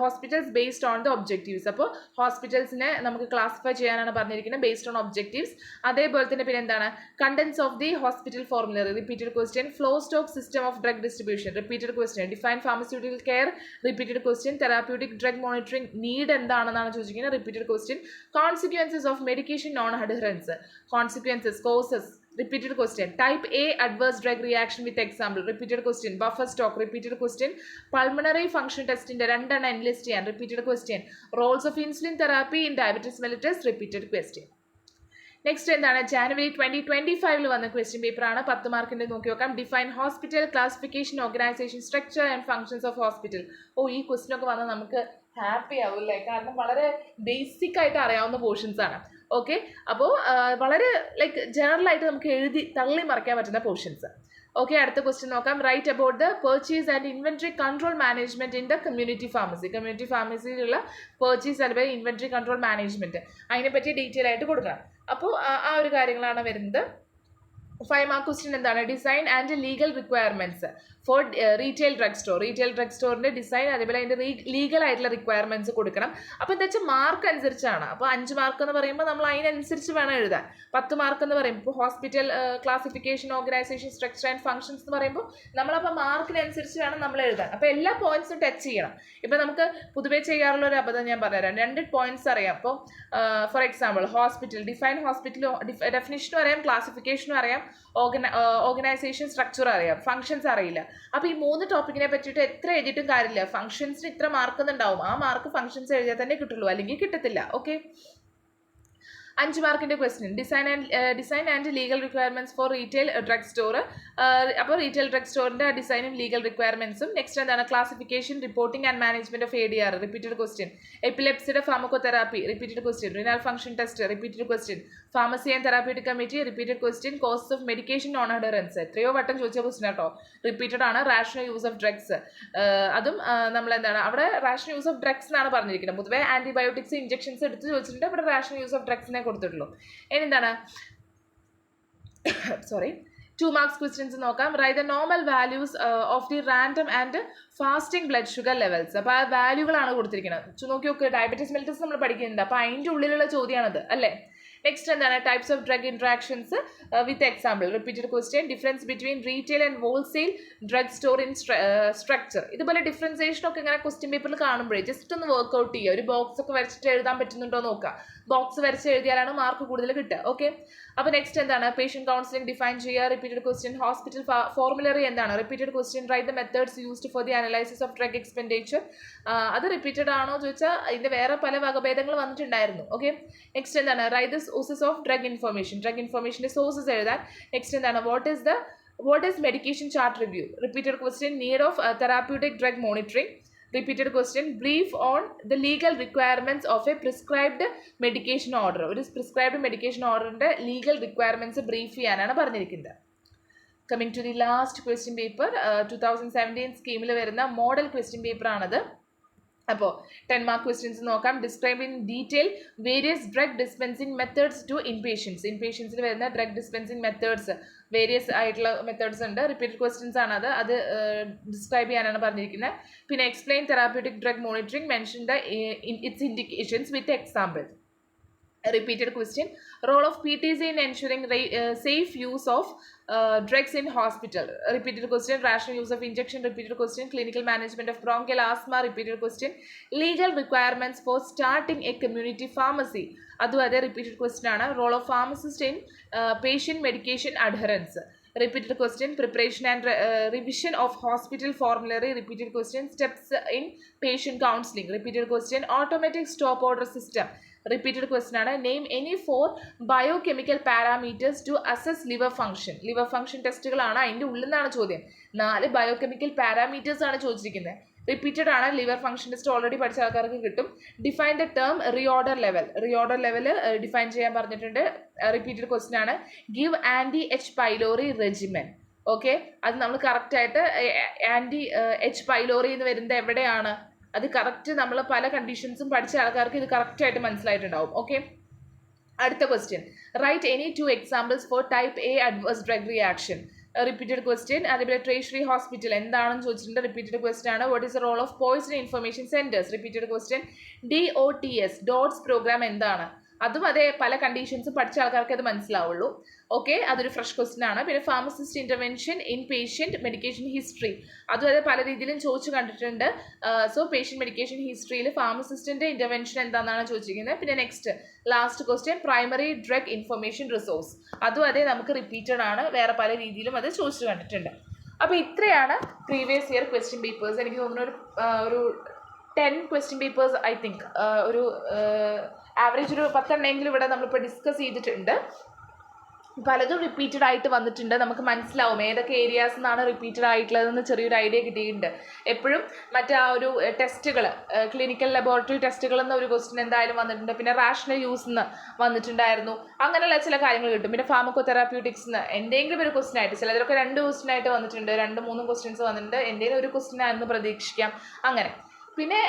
hospitals based on the objectives. അപ്പോൾ ഹോസ്പിറ്റൽസിനെ നമുക്ക് ക്ലാസിഫൈ ചെയ്യാനാണ് പറഞ്ഞിരിക്കുന്നത് ബേസ്ഡ് ഓൺ ഒബ്ജക്റ്റീവ്സ്. അതേപോലെ തന്നെ പിന്നെ എന്താണ് contents of the hospital formulary, repeated question. Floor stock system of drug distribution, repeated question. Define pharmaceutical care, repeated question. Therapeutic drug monitoring need എന്താണെന്നാണ് ചോദിച്ചിരിക്കുന്നത്, repeated question. Consequences of medication non adherence, consequences, causes, repeated question. Type A adverse drug reaction with example, repeated question. Buffer stock, repeated question. Pulmonary function test in the രണ്ടെണ്ണം enlist ചെയ്യാൻ, repeated question. Roles of insulin therapy in diabetes mellitus, repeated question. Next എന്താണ് ജാനുവരി 2025 വന്ന question paper ആണ്. 10 മാർക്കിൻ്റെ നോക്കി നോക്കാം. Define hospital classification, organisation, structure and functions of hospital. ഈ question ഒക്കെ വന്നാൽ നമുക്ക് ഹാപ്പി ആവും അല്ലേ, കാരണം വളരെ ബേസിക് ആയിട്ട് അറിയാവുന്ന പോർഷൻസ് ആണ്. ഓക്കെ, അപ്പോൾ വളരെ ജനറൽ ആയിട്ട് നമുക്ക് എഴുതി തള്ളി മറിക്കാൻ പറ്റുന്ന പോർഷൻസ്. ഓക്കെ, അടുത്ത ക്വസ്റ്റ്യൻ നോക്കാം. Write about the purchase and inventory control management in the community pharmacy. Community ഫാർമസിയിലുള്ള പർച്ചേസ് അതുപോലെ ഇൻവെൻട്രി കൺട്രോൾ മാനേജ്മെന്റ്, അതിനെപ്പറ്റി ഡീറ്റെയിൽ ആയിട്ട് കൊടുക്കണം. അപ്പോൾ ആ ഒരു കാര്യങ്ങളാണ് വരുന്നത്. 5 മാർക്ക് ക്വസ്റ്റ്യൻ എന്താണ്? Design and legal requirements for retail drug store. Retail drug സ്റ്റോറിൻ്റെ ഡിസൈൻ അതേപോലെ അതിൻ്റെ ലീഗൽ ആയിട്ടുള്ള റിക്വയർമെൻറ്റ്സ് കൊടുക്കണം. അപ്പോൾ എന്താ വെച്ചാൽ മാർക്ക് അനുസരിച്ചാണ്. അപ്പോൾ 5 മാർക്ക് എന്ന് പറയുമ്പോൾ നമ്മൾ അതിനനുസരിച്ച് വേണം എഴുതാൻ. 10 മാർക്ക് എന്ന് പറയുമ്പോൾ ഇപ്പോൾ hospital classification, organisation, structure and functions എന്ന് പറയുമ്പോൾ നമ്മളപ്പോൾ മാർക്കിനനുസരിച്ച് വേണം നമ്മൾ എഴുതാൻ. അപ്പോൾ എല്ലാ പോയിന്റ്സും ടച്ച് ചെയ്യണം. ഇപ്പോൾ നമുക്ക് പൊതുവേ ചെയ്യാറുള്ള ഒരു അബദ്ധം ഞാൻ പറഞ്ഞുതരാം. 2 പോയിന്റ്സ് അറിയാം. അപ്പോൾ for example hospital, define hospital ഡെഫിനിഷനും അറിയാം, ക്ലാസിഫിക്കേഷനും അറിയാം, ഓർഗനൈസേഷൻ സ്ട്രക്ചർ അറിയാം, ഫങ്ഷൻസ് അറിയില്ല. അപ്പോൾ ഈ 3 ടോപ്പിക്കിനെ പറ്റിയിട്ട് എത്ര എഴുതിയിട്ടും കാര്യമില്ല. ഫങ്ഷൻസിന് ഇത്ര മാർക്ക് എന്നുണ്ടാവും, ആ മാർക്ക് ഫങ്ഷൻസ് എഴുതിയാൽ തന്നെ കിട്ടുള്ളൂ, അല്ലെങ്കിൽ കിട്ടത്തില്ല. ഓക്കെ, 5 മാർക്കിൻ്റെ question. Design and legal requirements for retail drug store. അപ്പോൾ റീറ്റെയിൽ ഡ്രഗ് സ്റ്റോറിൻ്റെ ഡിസൈനും ലീഗൽ റിക്വയർമെൻറ്റ്സും. നെക്സ്റ്റ് എന്താണ് classification, reporting and management of ADR, repeated question. എപ്പിലെപ്സിയുടെ pharmacotherapy, repeated question. Renal function test, repeated question. Pharmacy and therapeutic committee, repeated question. Cost of medication non adherence, എത്രയോ വട്ടം ചോദിച്ച question കേട്ടോ, repeated ആണ്. Rational use of drugs, അതും നമ്മൾ എന്താണ് അവിടെ റാഷണൽ യൂസ് ഓഫ് ഡ്രഗ്സ് എന്നാണ് പറഞ്ഞിരിക്കുന്നത്. പൊതുവേ ആൻറ്റിബയോട്ടിക്സ് ഇഞ്ചക്ഷൻസ് എടുത്ത് ചോദിച്ചിട്ടുണ്ട്, ഇവിടെ റാഷണൽ യൂസ് ഓഫ് ഡ്രഗ്സിനെ കൊടുത്തിട്ടുള്ളൂ. ഇനി എന്താണ് 2 മാർക്സ് ക്വസ്റ്റ്യൻസ് നോക്കാം. Write the normal values of the random and fasting blood sugar levels. അപ്പോൾ ആ വാല്യൂകളാണ് കൊടുത്തിരിക്കുന്നത്. നോക്കി നോക്ക്, ഡയബറ്റീസ് മെലിറ്റസ് നമ്മൾ പഠിക്കുന്നുണ്ട്, അപ്പോൾ അതിൻ്റെ ഉള്ളിലുള്ള ചോദ്യമാണത് അല്ലേ. നെക്സ്റ്റ് എന്താണ് types of drug interactions with example, repeated question. Difference between retail and wholesale drug store in structure. ഇതുപോലെ ഡിഫറൻസിയേഷൻ ഒക്കെ ഇങ്ങനെ ക്വസ്റ്റ്യൻ പേപ്പറിൽ കാണുമ്പോഴേ ജസ്റ്റ് ഒന്ന് വർക്ക്ഔട്ട് ചെയ്യുക. ഒരു ബോക്സ് ഒക്കെ വരച്ചിട്ട് എഴുതാൻ പറ്റുന്നുണ്ടോ നോക്കുക. ബോക്സ് വരച്ച് എഴുതിയാലാണ് മാർക്ക് കൂടുതൽ കിട്ടുക. ഓക്കെ, അപ്പോൾ നെക്സ്റ്റ് എന്താണ് പേഷ്യൻറ്റ് കൗൺസിലിംഗ് ഡിഫൈൻ ചെയ്യുക, റിപ്പീറ്റഡ് ക്വസ്റ്റ്യൻ. ഹോസ്പിറ്റൽ ഫോർമുലറി എന്താണ്, repeated question. Write the methods used for the analysis of drug expenditure. അത് റിപ്പീറ്റഡ് ആണോ ചോദിച്ചാൽ ഇതിൻ്റെ വേറെ പല വകഭേദങ്ങൾ വന്നിട്ടുണ്ടായിരുന്നു. ഓക്കെ, നെക്സ്റ്റ് എന്താണ് write the sources of drug information. Drug ഇൻഫർമേഷൻ്റെ സോഴ്സസ് എഴുതാൻ. നെക്സ്റ്റ് എന്താണ് what is medication chart review. Repeated question. Need of therapeutic drug monitoring. Repeated question. Brief on the legal requirements of a prescribed medication order. ഒരു prescribed medication orderൻ്റെ legal requirements brief ചെയ്യാനാണ് പറഞ്ഞിരിക്കുന്നത്. Coming to the last question paper, 2017 സ്കീമിൽ വരുന്ന model question paper ആണത്. അപ്പോൾ 10 mark questions നോക്കാം. Describe in detail various drug dispensing methods to inpatients. ഇൻപേഷ്യൻസിൽ വരുന്ന ഡ്രഗ് ഡിസ്പെൻസിങ് മെത്തേഡ്സ് വേരിയസ് ആയിട്ടുള്ള മെത്തേഡ്സ് ഉണ്ട്. റിപ്പീറ്റഡ് ക്വസ്റ്റ്യൻസ് ആണ് അത് ഡിസ്ക്രൈബ് ചെയ്യാനാണ് പറഞ്ഞിരിക്കുന്നത്. പിന്നെ explain therapeutic drug monitoring, mention the its indications with example. Repeated question. Role of PTC in ensuring safe use of drugs in hospital. Repeated question. Rational use of injection. Repeated question. Clinical management of bronchial asthma. Repeated question. Legal requirements for starting a community pharmacy. അതും അതേ repeated question ആണ്. Role of pharmacist in patient medication adherence. Repeated question. Preparation and revision of hospital formulary. Repeated question. Steps in patient counseling. Repeated question. Automatic stop order system. Repeated question ആണ്. Name any 4 biochemical parameters to assess liver function. liver function ടെസ്റ്റുകളാണ്, അതിൻ്റെ ഉള്ളിൽ നിന്നാണ് ചോദ്യം. 4 biochemical parameters ആണ് ചോദിച്ചിരിക്കുന്നത്. Repeated ആണ്. Liver function test already പഠിച്ച ആൾക്കാർക്ക് കിട്ടും. Define the term reorder level. Reorder level define ചെയ്യാൻ പറഞ്ഞിട്ടുണ്ട്. റിപ്പീറ്റഡ് ക്വസ്റ്റ്യൻ ആണ്. Give anti H pylori regimen. Okay, അത് നമ്മൾ കറക്റ്റായിട്ട് ആൻറ്റി എച്ച് പൈലോറി എന്ന് വരുന്നത് എവിടെയാണ്, അത് കറക്റ്റ് നമ്മൾ പല കണ്ടീഷൻസും പഠിച്ച ആൾക്കാർക്ക് ഇത് കറക്റ്റായിട്ട് മനസ്സിലായിട്ടുണ്ടാവും. ഓക്കെ, അടുത്ത question. Write any 2 examples for type A adverse drug reaction. Repeated question. അതേപോലെ ട്രേഷറി ഹോസ്പിറ്റൽ എന്താണെന്ന് ചോദിച്ചിട്ടുണ്ട്. റിപ്പീറ്റഡ് ക്വസ്റ്റ്യൻ ആണ്. What is the role of poison information centres. Repeated question. DOTS DOTS programme എന്താണ്, അതും അതേ പല കണ്ടീഷൻസും പഠിച്ച ആൾക്കാർക്ക് അത് മനസ്സിലാവുള്ളൂ. ഓക്കെ, അതൊരു ഫ്രഷ് ക്വസ്റ്റ്യൻ ആണ്. പിന്നെ pharmacist intervention in patient medication history, അതും അത് പല രീതിയിലും ചോദിച്ചു കണ്ടിട്ടുണ്ട്. സോ പേഷ്യൻറ്റ് മെഡിക്കേഷൻ ഹിസ്റ്ററിയിൽ ഫാർമസിസ്റ്റിൻ്റെ ഇൻ്റർവെൻഷൻ എന്താണെന്നാണ് ചോദിച്ചിരിക്കുന്നത്. പിന്നെ next last question primary drug information resource, അതും അതേ നമുക്ക് റിപ്പീറ്റഡ് ആണ്, വേറെ പല രീതിയിലും അത് ചോദിച്ചു കണ്ടിട്ടുണ്ട്. അപ്പോൾ ഇത്രയാണ് പ്രീവിയസ് ഇയർ ക്വസ്റ്റ്യൻ പേപ്പേഴ്സ്. എനിക്ക് തോന്നുന്നു ഒരു 10 ക്വസ്റ്റ്യൻ പേപ്പേഴ്സ് ഐ തിങ്ക്, ഒരു ആവറേജ് ഒരു 10 എണ്ണമെങ്കിലും ഇവിടെ നമ്മളിപ്പോൾ ഡിസ്കസ് ചെയ്തിട്ടുണ്ട്. പലതും റിപ്പീറ്റഡ് ആയിട്ട് വന്നിട്ടുണ്ട്. നമുക്ക് മനസ്സിലാവും ഏതൊക്കെ ഏരിയാസ് നിന്നാണ് റിപ്പീറ്റഡ് ആയിട്ടുള്ളതെന്ന് ചെറിയൊരു ഐഡിയ കിട്ടിയിട്ടുണ്ട്. എപ്പോഴും മറ്റേ ആ ഒരു ടെസ്റ്റുകൾ, ക്ലിനിക്കൽ ലബോറട്ടറി ടെസ്റ്റുകൾ എന്നൊരു ക്വസ്റ്റ്യൻ എന്തായാലും വന്നിട്ടുണ്ട്. പിന്നെ റാഷണൽ യൂസ് എന്ന് വന്നിട്ടുണ്ടായിരുന്നു. അങ്ങനെയുള്ള ചില കാര്യങ്ങൾ കിട്ടും. പിന്നെ ഫാർമക്കോതെറാപ്യൂട്ടിക്സ് എന്ന് എന്തെങ്കിലും ഒരു ക്വസ്റ്റ്യൻ ആയിട്ട്, ചിലതൊക്കെ 2 ക്വസ്റ്റ്യൻ ആയിട്ട് വന്നിട്ടുണ്ട്, 2-3 ക്വസ്റ്റ്യൻസ് വന്നിട്ടുണ്ട്. എന്തെങ്കിലും ഒരു ക്വസ്റ്റ്യൻ ആയിരുന്നു പ്രതീക്ഷിക്കാം. അങ്ങനെ പിന്നെ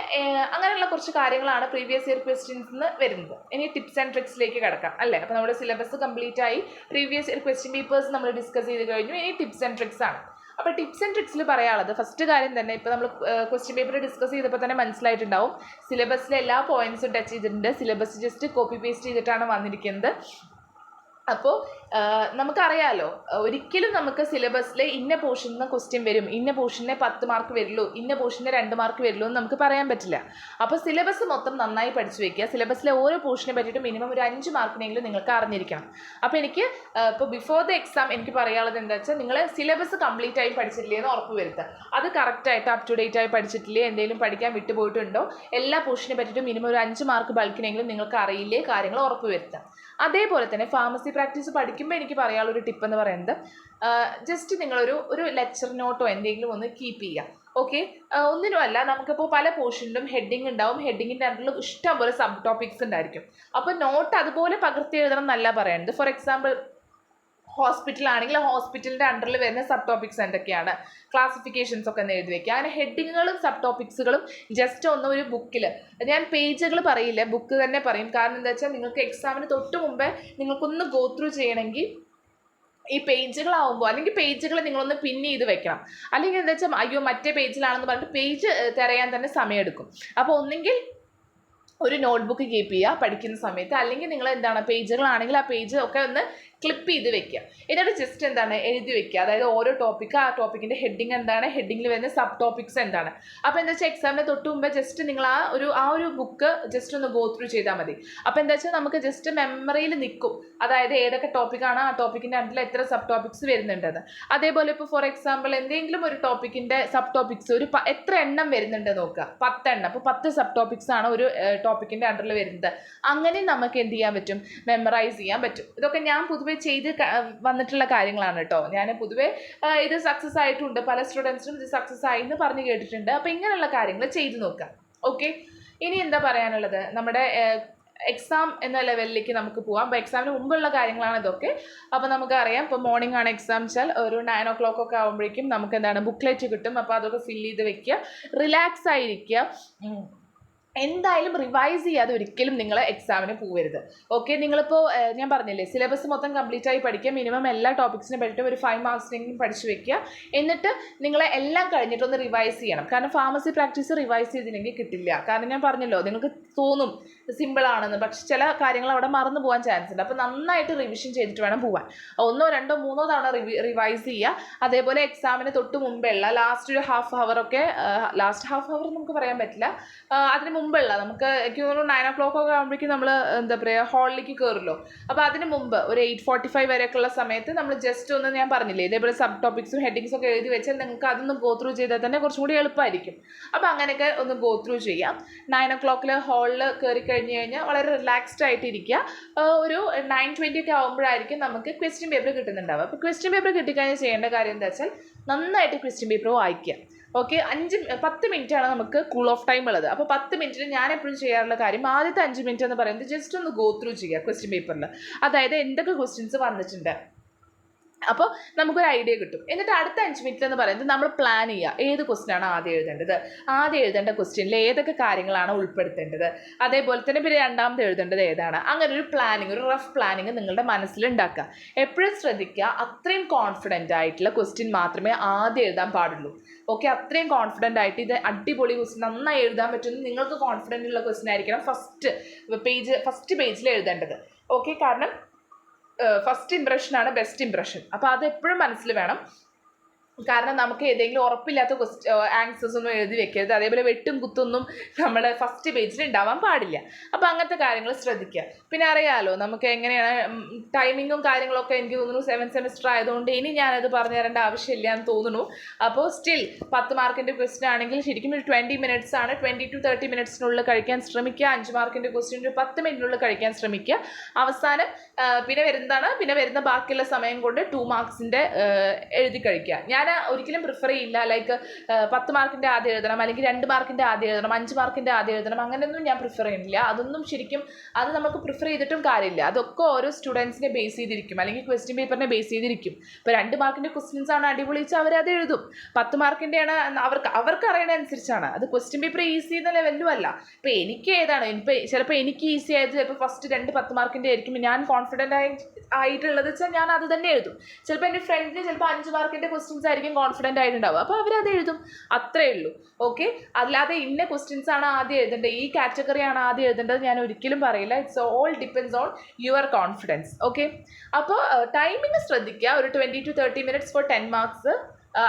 അങ്ങനെയുള്ള കുറച്ച് കാര്യങ്ങളാണ് പ്രീവിയസ് ഇയർ ക്വസ്റ്റ്യൻസ് നിന്ന് വരുന്നത്. ഇനി ടിപ്സ് ആൻഡ് ട്രിക്സിലേക്ക് കിടക്കാം അല്ലേ. അപ്പോൾ നമ്മുടെ സിലബസ് കംപ്ലീറ്റ് ആയി. പ്രീവിയസ് ഇയർ ക്വസ്റ്റ്യൻ പേപ്പേഴ്സ് നമ്മൾ ഡിസ്കസ് ചെയ്ത് കഴിഞ്ഞു. ഇനി ടിപ്സ് ആൻഡ് ട്രിക്സ് ആണ്. അപ്പോൾ ടിപ്സ് ആൻഡ് ട്രിക്സിൽ പറയാനുള്ളത് ഫസ്റ്റ് കാര്യം തന്നെ, ഇപ്പോൾ നമ്മൾ ക്വസ്റ്റ്യൻ പേപ്പർ ഡിസ്കസ് ചെയ്തപ്പോൾ തന്നെ മനസ്സിലായിട്ടുണ്ടാവും, സിലബസിലെ എല്ലാ പോയിന്റ്സും ടച്ച് ചെയ്തിട്ടുണ്ട്. സിലബസ് ജസ്റ്റ് കോപ്പി പേസ്റ്റ് ചെയ്തിട്ടാണ് വന്നിരിക്കുന്നത്. അപ്പോൾ നമുക്കറിയാമല്ലോ, ഒരിക്കലും നമുക്ക് സിലബസിൽ ഇന്ന പോർഷനിൽ നിന്ന് ക്വസ്റ്റ്യൻ വരും, ഇന്ന പോർഷനെ 10 മാർക്ക് വരുള്ളൂ, ഇന്ന പോർഷനെ 2 മാർക്ക് വരുള്ളൂ എന്ന് നമുക്ക് പറയാൻ പറ്റില്ല. അപ്പോൾ സിലബസ് മൊത്തം നന്നായി പഠിച്ചു വയ്ക്കുക. സിലബസിലെ ഓരോ പോർഷനെ പറ്റിയിട്ട് മിനിമം ഒരു 5 മാർക്കിനെങ്കിലും നിങ്ങൾക്ക് അറിഞ്ഞിരിക്കണം. അപ്പോൾ എനിക്ക് ഇപ്പോൾ ബിഫോർ ദ എക്സാം എനിക്ക് പറയാനുള്ളത് എന്താ വെച്ചാൽ, നിങ്ങൾ സിലബസ് കംപ്ലീറ്റ് ആയി പഠിച്ചിട്ടില്ലേ എന്ന് ഉറപ്പ് വരുത്തുക. അത് കറക്റ്റായിട്ട് അപ് ടു ഡേറ്റ് ആയി പഠിച്ചിട്ടില്ലേ, എന്തെങ്കിലും പഠിക്കാൻ വിട്ടുപോയിട്ടുണ്ടോ, എല്ലാ പോർഷനെ പറ്റിയിട്ട് മിനിമം ഒരു 5 മാർക്ക് ബൾക്കിനെങ്കിലും നിങ്ങൾക്ക് അറിയില്ലേ, കാര്യങ്ങൾ ഉറപ്പ് വരുത്തുക. അതേപോലെ തന്നെ ഫാർമസി പ്രാക്ടീസ് പഠിക്കുമ്പോൾ എനിക്ക് പറയാനുള്ളൊരു ടിപ്പ് എന്ന് പറയുന്നത്, ജസ്റ്റ് നിങ്ങളൊരു ലെക്ചർ നോട്ടോ എന്തെങ്കിലും ഒന്ന് കീപ്പ് ചെയ്യുക. ഓക്കെ, ഒന്നിനുമല്ല, നമുക്കിപ്പോൾ പല പോർഷനിലും ഹെഡിങ് ഉണ്ടാവും. ഹെഡിങ്ങിൻ്റെ അണ്ടറിൽ ഇഷ്ടംപോലെ സബ് ടോപ്പിക്സ് ഉണ്ടായിരിക്കും. അപ്പോൾ നോട്ട് അതുപോലെ പകർത്തി എഴുതണം എന്നല്ല പറയുന്നത്. ഫോർ എക്സാമ്പിൾ ഹോസ്പിറ്റൽ ആണെങ്കിൽ ഹോസ്പിറ്റലിൻ്റെ അണ്ടറിൽ വരുന്ന സബ് ടോപ്പിക്സ് എന്തൊക്കെയാണ്, ക്ലാസിഫിക്കേഷൻസ് ഒക്കെ ഒന്ന് എഴുതി വയ്ക്കുക. അങ്ങനെ ഹെഡിങ്ങുകളും സബ് ടോപ്പിക്സുകളും ജസ്റ്റ് ഒന്ന് ഒരു ബുക്കിൽ, ഞാൻ പേജുകൾ പറയില്ല, ബുക്ക് തന്നെ പറയും. കാരണം എന്താ വെച്ചാൽ നിങ്ങൾക്ക് എക്സാമിന് തൊട്ട് മുമ്പേ നിങ്ങൾക്കൊന്ന് ഗോ ത്രൂ ചെയ്യണമെങ്കിൽ ഈ പേജുകളാവുമ്പോൾ, അല്ലെങ്കിൽ പേജുകൾ നിങ്ങളൊന്ന് പിൻ ചെയ്ത് വെക്കണം. അല്ലെങ്കിൽ എന്താ വെച്ചാൽ അയ്യോ മറ്റേ പേജിലാണെന്ന് പറഞ്ഞിട്ട് പേജ് തിരയാൻ തന്നെ സമയമെടുക്കും. അപ്പോൾ ഒന്നെങ്കിൽ ഒരു നോട്ട്ബുക്ക് കീപ്പ് ചെയ്യുക പഠിക്കുന്ന സമയത്ത്, അല്ലെങ്കിൽ നിങ്ങൾ എന്താണ് പേജുകളാണെങ്കിൽ ആ പേജ് ഒക്കെ ഒന്ന് ക്ലിപ്പ് ചെയ്ത് വെക്കുക. എന്നിട്ട് ജസ്റ്റ് എന്താണ് എഴുതി വെക്കുക. അതായത് ഓരോ ടോപ്പിക്ക്, ആ ടോപ്പിക്കിൻ്റെ ഹെഡിങ് എന്താണ്, ഹെഡിങ്ങിൽ വരുന്ന സബ് ടോപ്പിക്സ് എന്താണ്. അപ്പോൾ എന്താ വെച്ചാൽ എക്സാമിന് തൊട്ട് മുമ്പ് ജസ്റ്റ് നിങ്ങൾ ആ ഒരു ബുക്ക് ജസ്റ്റ് ഒന്ന് ഗോ ത്രൂ ചെയ്താൽ മതി. അപ്പോൾ എന്താ വെച്ചാൽ നമുക്ക് ജസ്റ്റ് മെമ്മറിയിൽ നിൽക്കും, അതായത് ഏതൊക്കെ ടോപ്പിക്കാണ്, ആ ടോപ്പിക്കിൻ്റെ അണ്ടിൽ എത്ര സബ് ടോപ്പിക്സ് വരുന്നുണ്ടെന്ന്. അതേപോലെ ഇപ്പോൾ ഫോർ എക്സാമ്പിൾ എന്തെങ്കിലും ഒരു ടോപ്പിക്കിൻ്റെ സബ് ടോപ്പിക്സ് എത്ര എണ്ണം വരുന്നുണ്ട് നോക്കുക, 10 എണ്ണം. അപ്പോൾ 10 സബ് ടോപ്പിക്സ് ആണ് ഒരു ടോപ്പിക്കിൻ്റെ അണ്ടറിൽ വരുന്നത്. അങ്ങനെ നമുക്ക് എന്ത് ചെയ്യാൻ പറ്റും, മെമ്മറൈസ് ചെയ്യാൻ പറ്റും. ഇതൊക്കെ ഞാൻ പൊതുവെ ചെയ്ത് വന്നിട്ടുള്ള കാര്യങ്ങളാണ് കേട്ടോ. ഞാൻ പൊതുവേ ഇത് സക്സസ് ആയിട്ടുണ്ട്, പല സ്റ്റുഡൻസിനും ഇത് സക്സസ് ആയി എന്ന് പറഞ്ഞ് കേട്ടിട്ടുണ്ട്. അപ്പോൾ ഇങ്ങനെയുള്ള കാര്യങ്ങൾ ചെയ്ത് നോക്കാം. ഓക്കെ, ഇനി എന്താ പറയാനുള്ളത്, നമ്മുടെ എക്സാം എന്ന ലെവലിലേക്ക് നമുക്ക് പോകാം. അപ്പോൾ എക്സാമിന് മുമ്പുള്ള കാര്യങ്ങളാണ് ഇതൊക്കെ. അപ്പോൾ നമുക്കറിയാം, ഇപ്പോൾ മോർണിംഗ് ആണ് എക്സാം വെച്ചാൽ ഒരു 9 o'clock ഒക്കെ ആകുമ്പോഴേക്കും നമുക്ക് എന്താണ് ബുക്ക്ലെറ്റ് കിട്ടും. അപ്പോൾ അതൊക്കെ ഫില്ല് ചെയ്ത് വെക്കുക, റിലാക്സ് ആയിരിക്കുക. എന്തായാലും റിവൈസ് ചെയ്യാതെ ഒരിക്കലും നിങ്ങൾ എക്സാമിന് പോകരുത്. ഓക്കെ, നിങ്ങളിപ്പോൾ ഞാൻ പറഞ്ഞില്ലേ സിലബസ് മൊത്തം കംപ്ലീറ്റ് ആയി പഠിക്കുക, മിനിമം എല്ലാ ടോപ്പിക്സിനെ പറ്റിയിട്ട് ഒരു 5 മാർക്സിനെങ്കിലും പഠിച്ചു വെക്കുക. എന്നിട്ട് നിങ്ങളെ എല്ലാം കഴിഞ്ഞിട്ടൊന്ന് റിവൈസ് ചെയ്യണം. കാരണം ഫാർമസി പ്രാക്ടീസ് റിവൈസ് ചെയ്തില്ലെങ്കിൽ കിട്ടില്ല. കാരണം ഞാൻ പറഞ്ഞല്ലോ നിങ്ങൾക്ക് തോന്നും സിമ്പിളാണെന്ന്, പക്ഷെ ചില കാര്യങ്ങൾ അവിടെ മറന്നു പോകാൻ ചാൻസ് ഉണ്ട്. അപ്പോൾ നന്നായിട്ട് റിവിഷൻ ചെയ്തിട്ട് വേണം പോകാൻ. 1, 2, 3 തവണ റിവൈസ് ചെയ്യുക. അതേപോലെ എക്സാമിന് തൊട്ട് മുമ്പുള്ള ലാസ്റ്റ് ഒരു ഹാഫ് അവർ ഒക്കെ, ലാസ്റ്റ് ഹാഫ് അവർ നമുക്ക് പറയാൻ പറ്റില്ല, അതിന് മുമ്പുള്ള നമുക്ക് എനിക്ക് തോന്നുന്നു 9 o'clock ഒക്കെ ആകുമ്പോഴേക്കും നമ്മൾ എന്താ പറയുക ഹാളിലേക്ക് കയറുമല്ലോ. അപ്പോൾ അതിന് മുമ്പ് ഒരു 8:45 വരെയൊക്കെയുള്ള സമയത്ത് നമ്മൾ ജസ്റ്റ് ഒന്ന്, ഞാൻ പറഞ്ഞില്ലേ ഇതേപോലെ സബ് ടോപ്പിക്സും ഹെഡിങ്സും ഒക്കെ എഴുതി വെച്ചാൽ നിങ്ങൾക്ക് അതൊന്ന് ഗോ ത്രൂ ചെയ്താൽ തന്നെ കുറച്ചും കൂടി എളുപ്പമായിരിക്കും. അപ്പോൾ അങ്ങനെയൊക്കെ ഒന്ന് ഗോ ത്രൂ ചെയ്യാം. 9 o'clock ഹാളിൽ കയറി കഴിഞ്ഞ് കഴിഞ്ഞാൽ വളരെ റിലാക്സ്ഡ് ആയിട്ടിരിക്കുക. ഒരു 9:20 ഒക്കെ ആകുമ്പോഴായിരിക്കും നമുക്ക് ക്വസ്റ്റ്യൻ പേപ്പർ കിട്ടുന്നുണ്ടാവുക. അപ്പോൾ ക്വസ്റ്റ്യൻ പേപ്പർ കിട്ടിക്കഴിഞ്ഞാൽ ചെയ്യേണ്ട കാര്യം എന്താ വെച്ചാൽ നന്നായിട്ട് ക്വസ്റ്റ്യൻ പേപ്പർ വായിക്കുക. ഓക്കെ, 10 മിനിറ്റാണ് നമുക്ക് കൂൾ ഓഫ് ടൈം ഉള്ളത്. അപ്പോൾ 10 മിനിറ്റിന് ഞാൻ എപ്പോഴും ചെയ്യാറുള്ള കാര്യം ആദ്യത്തെ 5 മിനിറ്റ് എന്ന് പറയുന്നത് ജസ്റ്റ് ഒന്ന് ഗോ ത്രൂ ചെയ്യുക ക്വസ്റ്റ്യൻ പേപ്പറിൽ. അതായത് എന്തൊക്കെ ക്വസ്റ്റ്യൻസ് വന്നിട്ടുണ്ട്, അപ്പോൾ നമുക്കൊരു ഐഡിയ കിട്ടും. എന്നിട്ട് അടുത്ത 5 മിനിറ്റ് എന്ന് പറയുന്നത് നമ്മൾ പ്ലാൻ ചെയ്യുക ഏത് ക്വസ്റ്റ്യനാണ് ആദ്യം എഴുതേണ്ടത്, ആദ്യം എഴുതേണ്ട ക്വസ്റ്റ്യനിൽ ഏതൊക്കെ കാര്യങ്ങളാണ് ഉൾപ്പെടുത്തേണ്ടത്, അതേപോലെ തന്നെ പിന്നെ രണ്ടാമത് എഴുതേണ്ടത് ഏതാണ്. അങ്ങനെ ഒരു പ്ലാനിങ്, ഒരു റഫ് പ്ലാനിങ് നിങ്ങളുടെ മനസ്സിൽ ഉണ്ടാക്കുക. എപ്പോഴും ശ്രദ്ധിക്കുക അത്രയും കോൺഫിഡൻ്റ് ആയിട്ടുള്ള ക്വസ്റ്റ്യൻ മാത്രമേ ആദ്യം എഴുതാൻ പാടുള്ളൂ. ഓക്കെ, അത്രയും കോൺഫിഡൻ്റ് ആയിട്ട് ഇത് അടിപൊളി ക്വസ്റ്റ്യൻ നന്നായി എഴുതാൻ പറ്റുന്ന നിങ്ങൾക്ക് കോൺഫിഡൻ്റ് ഉള്ള ക്വസ്റ്റ്യൻ ആയിരിക്കണം ഫസ്റ്റ് പേജിൽ എഴുതേണ്ടത്. ഓക്കെ, കാരണം ഫസ്റ്റ് ഇംപ്രഷനാണ് ബെസ്റ്റ് ഇംപ്രഷൻ. അപ്പോൾ അത് എപ്പോഴും മനസ്സിൽ വേണം. കാരണം നമുക്ക് ഏതെങ്കിലും ഉറപ്പില്ലാത്ത ആൻസേഴ്സ് ഒന്നും എഴുതി വെക്കരുത്. അതേപോലെ വെട്ടും കുത്തൊന്നും നമ്മുടെ ഫസ്റ്റ് പേജിൽ ഉണ്ടാവാൻ പാടില്ല. അപ്പോൾ അങ്ങനത്തെ കാര്യങ്ങൾ ശ്രദ്ധിക്കുക. പിന്നെ അറിയാമല്ലോ നമുക്ക് എങ്ങനെയാണ് ടൈമിങ്ങും കാര്യങ്ങളൊക്കെ, എനിക്ക് തോന്നുന്നു 7th സെമിസ്റ്റർ ആയതുകൊണ്ട് ഇനി ഞാനത് പറഞ്ഞു തരേണ്ട ആവശ്യമില്ല എന്ന് തോന്നുന്നു. അപ്പോൾ സ്റ്റിൽ 10 മാർക്കിൻ്റെ ക്വസ്റ്റ്യൻ ആണെങ്കിൽ ശരിക്കും ഒരു 20 minutes ആണ്. 20 to 30 minutesനുള്ളിൽ കഴിക്കാൻ ശ്രമിക്കുക. 5 മാർക്കിൻ്റെ ക്വസ്റ്റ്യൻ ഒരു 10 മിനിറ്റിനുള്ളിൽ കഴിക്കാൻ ശ്രമിക്കുക. അവസാനം പിന്നെ വരുന്ന ബാക്കിയുള്ള സമയം കൊണ്ട് 2 മാർക്സിൻ്റെ എഴുതി കഴിക്കുക. ഞാൻ ഒരിക്കലും പ്രിഫർ ചെയ്യില്ല ലൈക്ക് 10 മാർക്കിൻ്റെ ആദ്യം എഴുതണം, അല്ലെങ്കിൽ 2 മാർക്കിൻ്റെ ആദ്യം എഴുതണം, 5 മാർക്കിൻ്റെ ആദ്യം എഴുതണം, അങ്ങനെയൊന്നും ഞാൻ പ്രിഫർ ചെയ്യുന്നില്ല. അതൊന്നും ശരിക്കും അത് നമുക്ക് പ്രിഫർ ചെയ്തിട്ടും കാര്യമില്ല. അതൊക്കെ ഓരോ സ്റ്റുഡൻസിനെ ബേസ് ചെയ്തിരിക്കും, അല്ലെങ്കിൽ ക്വസ്റ്റ്യൻ പേപ്പറിനെ ബേസ് ചെയ്തിരിക്കും. ഇപ്പോൾ 2 മാർക്കിൻ്റെ ക്വസ്റ്റ്യൻസ് ആണ് അടിപൊളിച്ച് അവരത് എഴുതും. 10 മാർക്കിൻ്റെയാണ് അവർക്ക് അറിയണ അനുസരിച്ചാണ്. അത് ക്വസ്റ്റ്യൻ പേപ്പർ ഈസി എന്ന ലെവലും അല്ല. ഇപ്പോൾ എനിക്ക് ഏതാണ് ചിലപ്പോൾ എനിക്ക് ഈസി ആയത് ചിലപ്പോൾ ഫസ്റ്റ് 2 10 മാർക്കിൻ്റെ ആയിരിക്കും ഞാൻ കോൺഫിഡൻ്റ് ആയിട്ടുള്ളത് വെച്ചാൽ ഞാൻ അത് തന്നെ എഴുതും. ചിലപ്പോൾ എൻ്റെ ഫ്രണ്ടിന് ചിലപ്പോൾ 5 മാർക്കിൻ്റെ ക്വസ്റ്റ്യൻസ് ആയിരിക്കും കോൺഫിഡൻ്റ് ആയിട്ടുണ്ടാവുക, അപ്പോൾ അവരത് എഴുതും. അത്രേ ഉള്ളൂ. ഓക്കെ, അല്ലാതെ ഇന്ന ക്വസ്റ്റ്യൻസ് ആണ് ആദ്യം എഴുതേണ്ടത്, ഈ കാറ്റഗറിയാണ് ആദ്യം എഴുതേണ്ടത് ഞാൻ ഒരിക്കലും പറയില്ല. It's all depends on your confidence. Okay, അപ്പോൾ ടൈമിങ് ശ്രദ്ധിക്കുക. ഒരു 20 to 30 minutes ഫോർ 10 മാർക്സ്.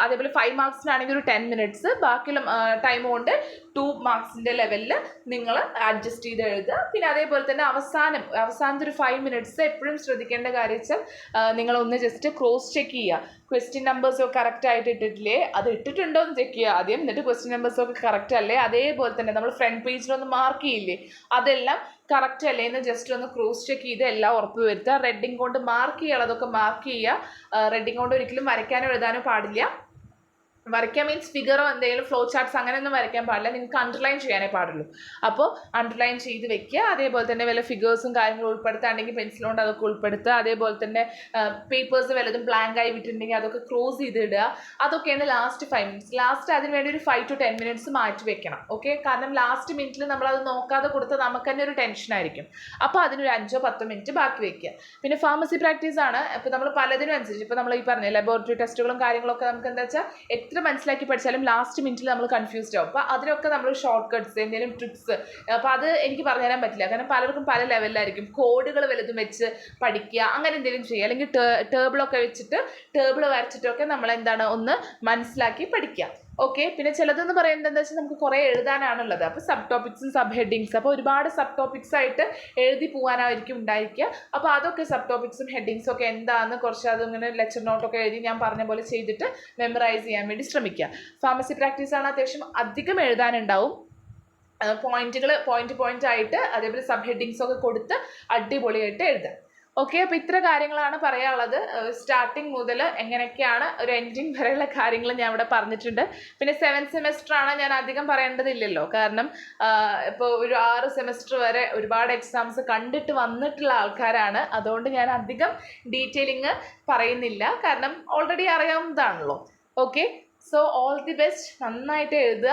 അതേപോലെ 5 മാർക്സിനാണെങ്കിൽ ഒരു 10 minutes. ബാക്കിയുള്ള ടൈം കൊണ്ട് 2 മാർക്സിൻ്റെ ലെവലിൽ നിങ്ങൾ അഡ്ജസ്റ്റ് ചെയ്ത് എഴുതുക. പിന്നെ അതേപോലെ തന്നെ അവസാനത്തെ ഒരു 5 minutes എപ്പോഴും ശ്രദ്ധിക്കേണ്ട കാര്യം വെച്ചാൽ നിങ്ങളൊന്ന് ജസ്റ്റ് ക്രോസ് ചെക്ക് ചെയ്യുക. ക്വസ്റ്റ്യൻ നമ്പേഴ്സൊക്കെ കറക്റ്റ് ആയിട്ട് ഇട്ടിട്ടില്ലേ, അത് ഇട്ടിട്ടുണ്ടോ എന്ന് ചെക്ക് ചെയ്യുക ആദ്യം. എന്നിട്ട് ക്വസ്റ്റ്യൻ നമ്പേഴ്സൊക്കെ കറക്റ്റ് അല്ലേ, അതേപോലെ തന്നെ നമ്മൾ ഫ്രണ്ട് പേജിലൊന്ന് മാർക്ക് ചെയ്യില്ലേ, അതെല്ലാം കറക്റ്റ് അല്ലേ എന്ന് ജസ്റ്റ് ഒന്ന് ക്രോസ് ചെക്ക് ചെയ്ത് എല്ലാം ഉറപ്പ് വരുത്തുക. റെഡിങ് കൊണ്ട് മാർക്ക് ചെയ്യാനുള്ളതൊക്കെ മാർക്ക് ചെയ്യുക. റെഡിങ് കൊണ്ട് ഒരിക്കലും വരയ്ക്കാനോ എഴുതാനോ പാടില്ല. വരയ്ക്കാൻ മീൻസ് ഫിഗറോ എന്തെങ്കിലും ഫ്ലോ ചാർട്ട്സ് അങ്ങനെയൊന്നും വരയ്ക്കാൻ പാടില്ല. നിങ്ങൾക്ക് അണ്ടർലൈൻ ചെയ്യാനേ പാടുള്ളൂ. അപ്പോൾ അണ്ടർലൈൻ ചെയ്ത് വെക്കുക. അതേപോലെ തന്നെ വല്ല ഫിഗേഴ്സും കാര്യങ്ങളും ഉൾപ്പെടുത്താണെങ്കിൽ പെൻസിലുകൊണ്ട് അതൊക്കെ ഉൾപ്പെടുത്തുക. അതേപോലെ തന്നെ പേപ്പേഴ്സ് വല്ലതും ബ്ലാങ്ക് ആയി വിട്ടിട്ടുണ്ടെങ്കിൽ അതൊക്കെ ക്ലോസ് ചെയ്തിടുക. അതൊക്കെയാണ് ലാസ്റ്റ് 5 minutes. ലാസ്റ്റ് അതിന് വേണ്ടി ഒരു 5 to 10 minutes മാറ്റി വെക്കണം. ഓക്കെ, കാരണം ലാസ്റ്റ് മിനിറ്റിൽ നമ്മളത് നോക്കാതെ കൊടുത്താൽ നമുക്ക് തന്നെ ഒരു ടെൻഷനായിരിക്കും. അപ്പോൾ അതിനൊരു 5 or 10 minutes ബാക്കി വെക്കുക. പിന്നെ ഫാർമസി പ്രാക്ടീസ് ആണ്. ഇപ്പോൾ നമ്മൾ പലതിനും അനുസരിച്ച്, ഇപ്പോൾ നമ്മൾ ഈ പറഞ്ഞ ലബോറട്ടറി ടെസ്റ്റുകളും കാര്യങ്ങളൊക്കെ നമുക്ക് എന്താ വെച്ചാൽ എത്ര മനസ്സിലാക്കി പഠിച്ചാലും ലാസ്റ്റ് മിനിറ്റിൽ നമ്മൾ കൺഫ്യൂസ്ഡ് ആവും. അപ്പോൾ അതിനൊക്കെ നമ്മൾ ഷോർട്ട് കട്ട്സ് എന്തെങ്കിലും ട്രിക്സ്, അപ്പോൾ അത് എനിക്ക് പറഞ്ഞു തരാൻ പറ്റില്ല. കാരണം പലർക്കും പല ലെവലിലായിരിക്കും. കോഡുകൾ വലുതും വെച്ച് പഠിക്കുക, അങ്ങനെ എന്തെങ്കിലും ചെയ്യുക. അല്ലെങ്കിൽ ടേബിളൊക്കെ വെച്ചിട്ട് ടേബിൾ വരച്ചിട്ടൊക്കെ നമ്മൾ എന്താണ് ഒന്ന് മനസ്സിലാക്കി പഠിക്കുക. ഓക്കെ, പിന്നെ ചിലതെന്ന് പറയുന്നത് എന്താ വെച്ചാൽ നമുക്ക് കുറേ എഴുതാനാണുള്ളത്. അപ്പോൾ സബ് ടോപ്പിക്സും സബ് ഹെഡിങ്സ്, അപ്പോൾ ഒരുപാട് സബ് ടോപ്പിക്സ് ആയിട്ട് എഴുതി പോകാനായിരിക്കും ഉണ്ടായിരിക്കുക. അപ്പോൾ അതൊക്കെ സബ് ടോപ്പിക്സും ഹെഡിങ്സും ഒക്കെ എന്താണെന്ന് കുറച്ച് അതിങ്ങനെ ലെക്ചർ നോട്ടൊക്കെ എഴുതി ഞാൻ പറഞ്ഞ പോലെ ചെയ്തിട്ട് മെമ്മറൈസ് ചെയ്യാൻ വേണ്ടി ശ്രമിക്കുക. ഫാർമസി പ്രാക്ടീസാണ് അത്യാവശ്യം അധികം എഴുതാനുണ്ടാവും. പോയിന്റ് ആയിട്ട് അതേപോലെ സബ് ഹെഡിങ്സ് ഒക്കെ കൊടുത്ത് അടിപൊളിയായിട്ട് എഴുതാം. ഓക്കെ, അപ്പോൾ ഇത്ര കാര്യങ്ങളാണ് പറയാനുള്ളത്. സ്റ്റാർട്ടിങ് മുതൽ എങ്ങനെയൊക്കെയാണ് ഒരു എൻഡിങ് വരെയുള്ള കാര്യങ്ങൾ ഞാൻ ഇവിടെ പറഞ്ഞിട്ടുണ്ട്. പിന്നെ 7th സെമിസ്റ്റർ ആണ്, ഞാൻ അധികം പറയേണ്ടതില്ലല്ലോ. കാരണം ഇപ്പോൾ ഒരു 6 സെമിസ്റ്റർ വരെ ഒരുപാട് എക്സാംസ് കണ്ടിട്ട് വന്നിട്ടുള്ള ആൾക്കാരാണ്. അതുകൊണ്ട് ഞാൻ അധികം ഡീറ്റെയിലിങ് പറയുന്നില്ല, കാരണം ഓൾറെഡി അറിയാവുന്നതാണല്ലോ. Okay, so all the best. നന്നായിട്ട് എഴുതുക.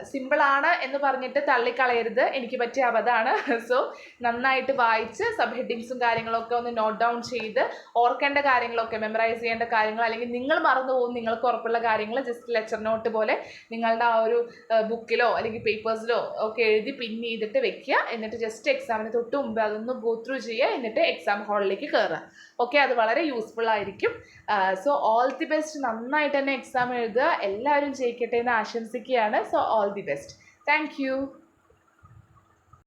സിമ്പിളാണ് എന്ന് പറഞ്ഞിട്ട് തള്ളിക്കളയരുത്, എനിക്ക് പറ്റിയ അബദ്ധമാണ്. സോ നന്നായിട്ട് വായിച്ച് സബ് ഹെഡിങ്സും കാര്യങ്ങളൊക്കെ ഒന്ന് നോട്ട് ഡൗൺ ചെയ്ത് ഓർക്കേണ്ട കാര്യങ്ങളൊക്കെ, മെമ്മറൈസ് ചെയ്യേണ്ട കാര്യങ്ങൾ, അല്ലെങ്കിൽ നിങ്ങൾ മറന്നു പോകും നിങ്ങൾക്ക് ഉറപ്പുള്ള കാര്യങ്ങൾ ജസ്റ്റ് ലെക്ചർ നോട്ട് പോലെ നിങ്ങളുടെ ആ ഒരു ബുക്കിലോ അല്ലെങ്കിൽ പേപ്പേഴ്സിലോ ഒക്കെ എഴുതി പിൻ ചെയ്തിട്ട് വെക്കുക. എന്നിട്ട് ജസ്റ്റ് എക്സാമിന് തൊട്ട് മുമ്പ് അതൊന്ന് ഗോ ത്രൂ ചെയ്യുക. എന്നിട്ട് എക്സാം ഹാളിലേക്ക് കയറുക. ഓക്കെ, അത് വളരെ യൂസ്ഫുൾ ആയിരിക്കും. So all the best. നന്നായിട്ട് തന്നെ എക്സാം എഴുതുക. എല്ലാവരും ജയിക്കട്ടെ എന്ന് ആശംസിക്കുകയാണ്. So all the best. Thank you.